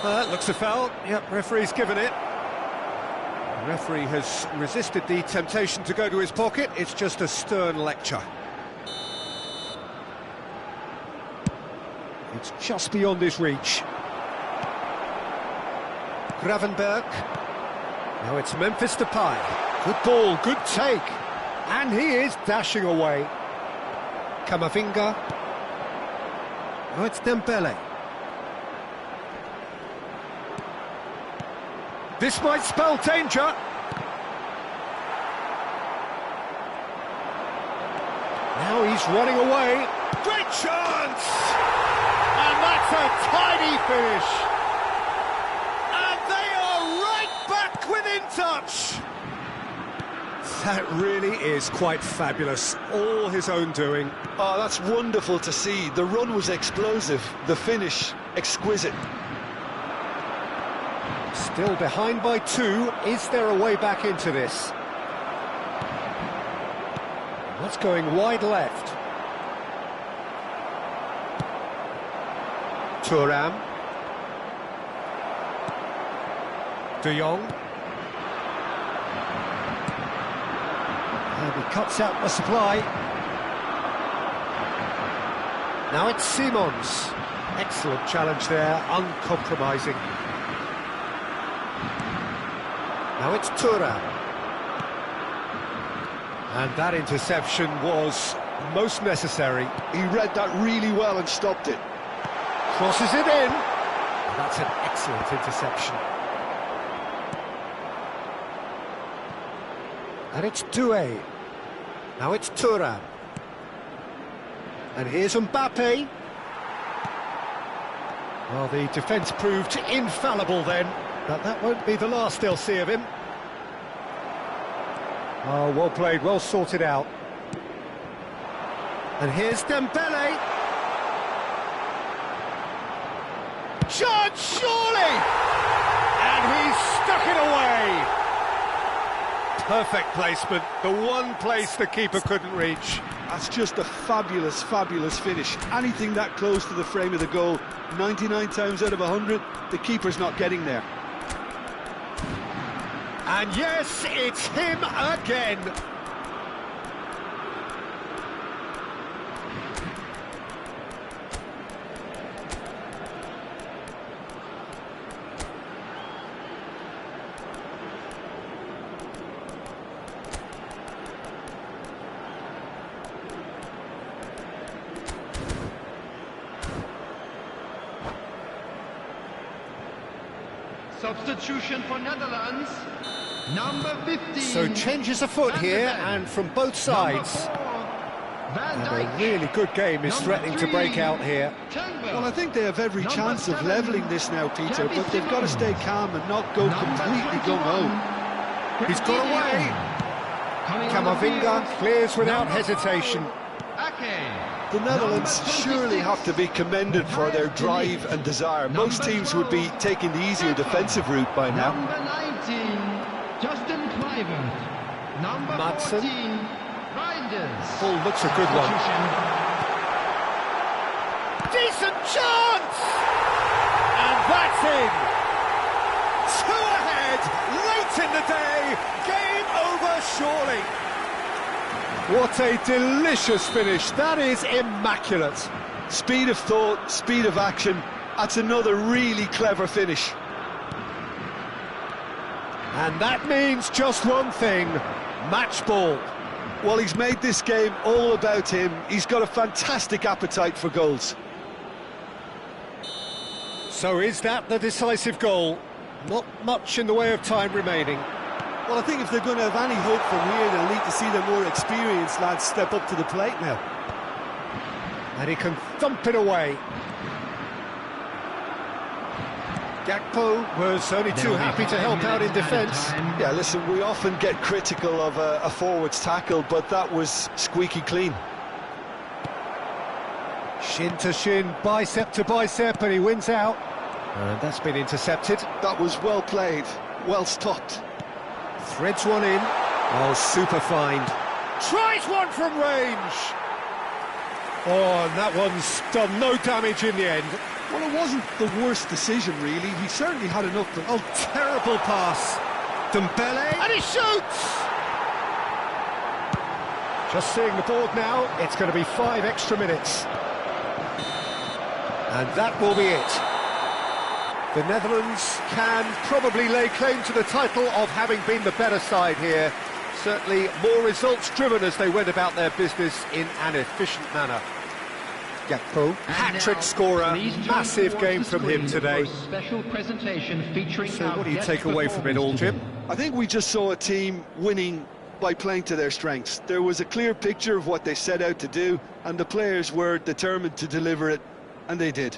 That looks a foul. Yep, referee's given it. The referee has resisted the temptation to go to his pocket. It's just a stern lecture. It's just beyond his reach. Gravenberg. Now it's Memphis Depay. Good ball, good take. And he is dashing away. Camavinga. Oh, it's Dembele. This might spell danger. Now he's running away. Great chance! And that's a tidy finish. And they are right back within touch. That really is quite fabulous. All his own doing. Oh, that's wonderful to see. The run was explosive, the finish exquisite. Still behind by 2. Is there a way back into this? That's going wide left. Thuram. De Jong. And he cuts out the supply. Now it's Simons. Excellent challenge there, uncompromising. Now it's Thuram. And that interception was most necessary. He read that really well and stopped it. Crosses it in. That's an excellent interception. And it's Doué. Now it's Thuram. And here's Mbappe. Well, the defence proved infallible then. But that won't be the last they'll see of him. Oh, well played, well sorted out. And here's Dembele. Chance, surely! And he's stuck it away. Perfect placement, the one place the keeper couldn't reach. That's just a fabulous, fabulous finish. Anything that close to the frame of the goal, 99 times out of 100, the keeper's not getting there. And yes, it's him again. Substitution for Netherlands. Number 15. So changes afoot here, and from both sides. And a really good game is threatening to break out here. Well, I think they have every chance of levelling this now, Peter, but they've got to stay calm and not go completely gung-ho. He's got away. Camavinga clears without hesitation. Ake. The Netherlands surely have to be commended for their drive and desire. Most teams would be taking the easier defensive route by now. Number 19, Justin Kluivert. Number Madsen. 14, Reinders. Oh, looks a good one. Decent chance! And that's in! Two ahead, late in the day, game over surely. What a delicious finish, that is immaculate. Speed of thought, speed of action, that's another really clever finish. And that means just one thing, match ball. Well, he's made this game all about him. He's got a fantastic appetite for goals. So is that the decisive goal? Not much in the way of time remaining. Well, I think if they're going to have any hope from here, they'll need to see the more experienced lads step up to the plate now. And he can thump it away. Gakpo was only too happy to help out in defence. Yeah, listen, we often get critical of a forward's tackle, but that was squeaky clean. Shin to shin, bicep to bicep, and he wins out. And that's been intercepted. That was well played, well stopped. Threads one in. Oh, super find. Tries one from range. Oh, and that one's done no damage in the end. Well, it wasn't the worst decision, really. He certainly had enough to... Oh, terrible pass. Dembele. And he shoots! Just seeing the board now, it's going to be 5 extra minutes. And that will be it. The Netherlands can probably lay claim to the title of having been the better side here. Certainly more results-driven as they went about their business in an efficient manner. Gakpo, hat-trick scorer, massive game from him today. Special presentation featuring So what do you take away from it all, Jim? I think we just saw a team winning by playing to their strengths. There was a clear picture of what they set out to do, and the players were determined to deliver it, and they did.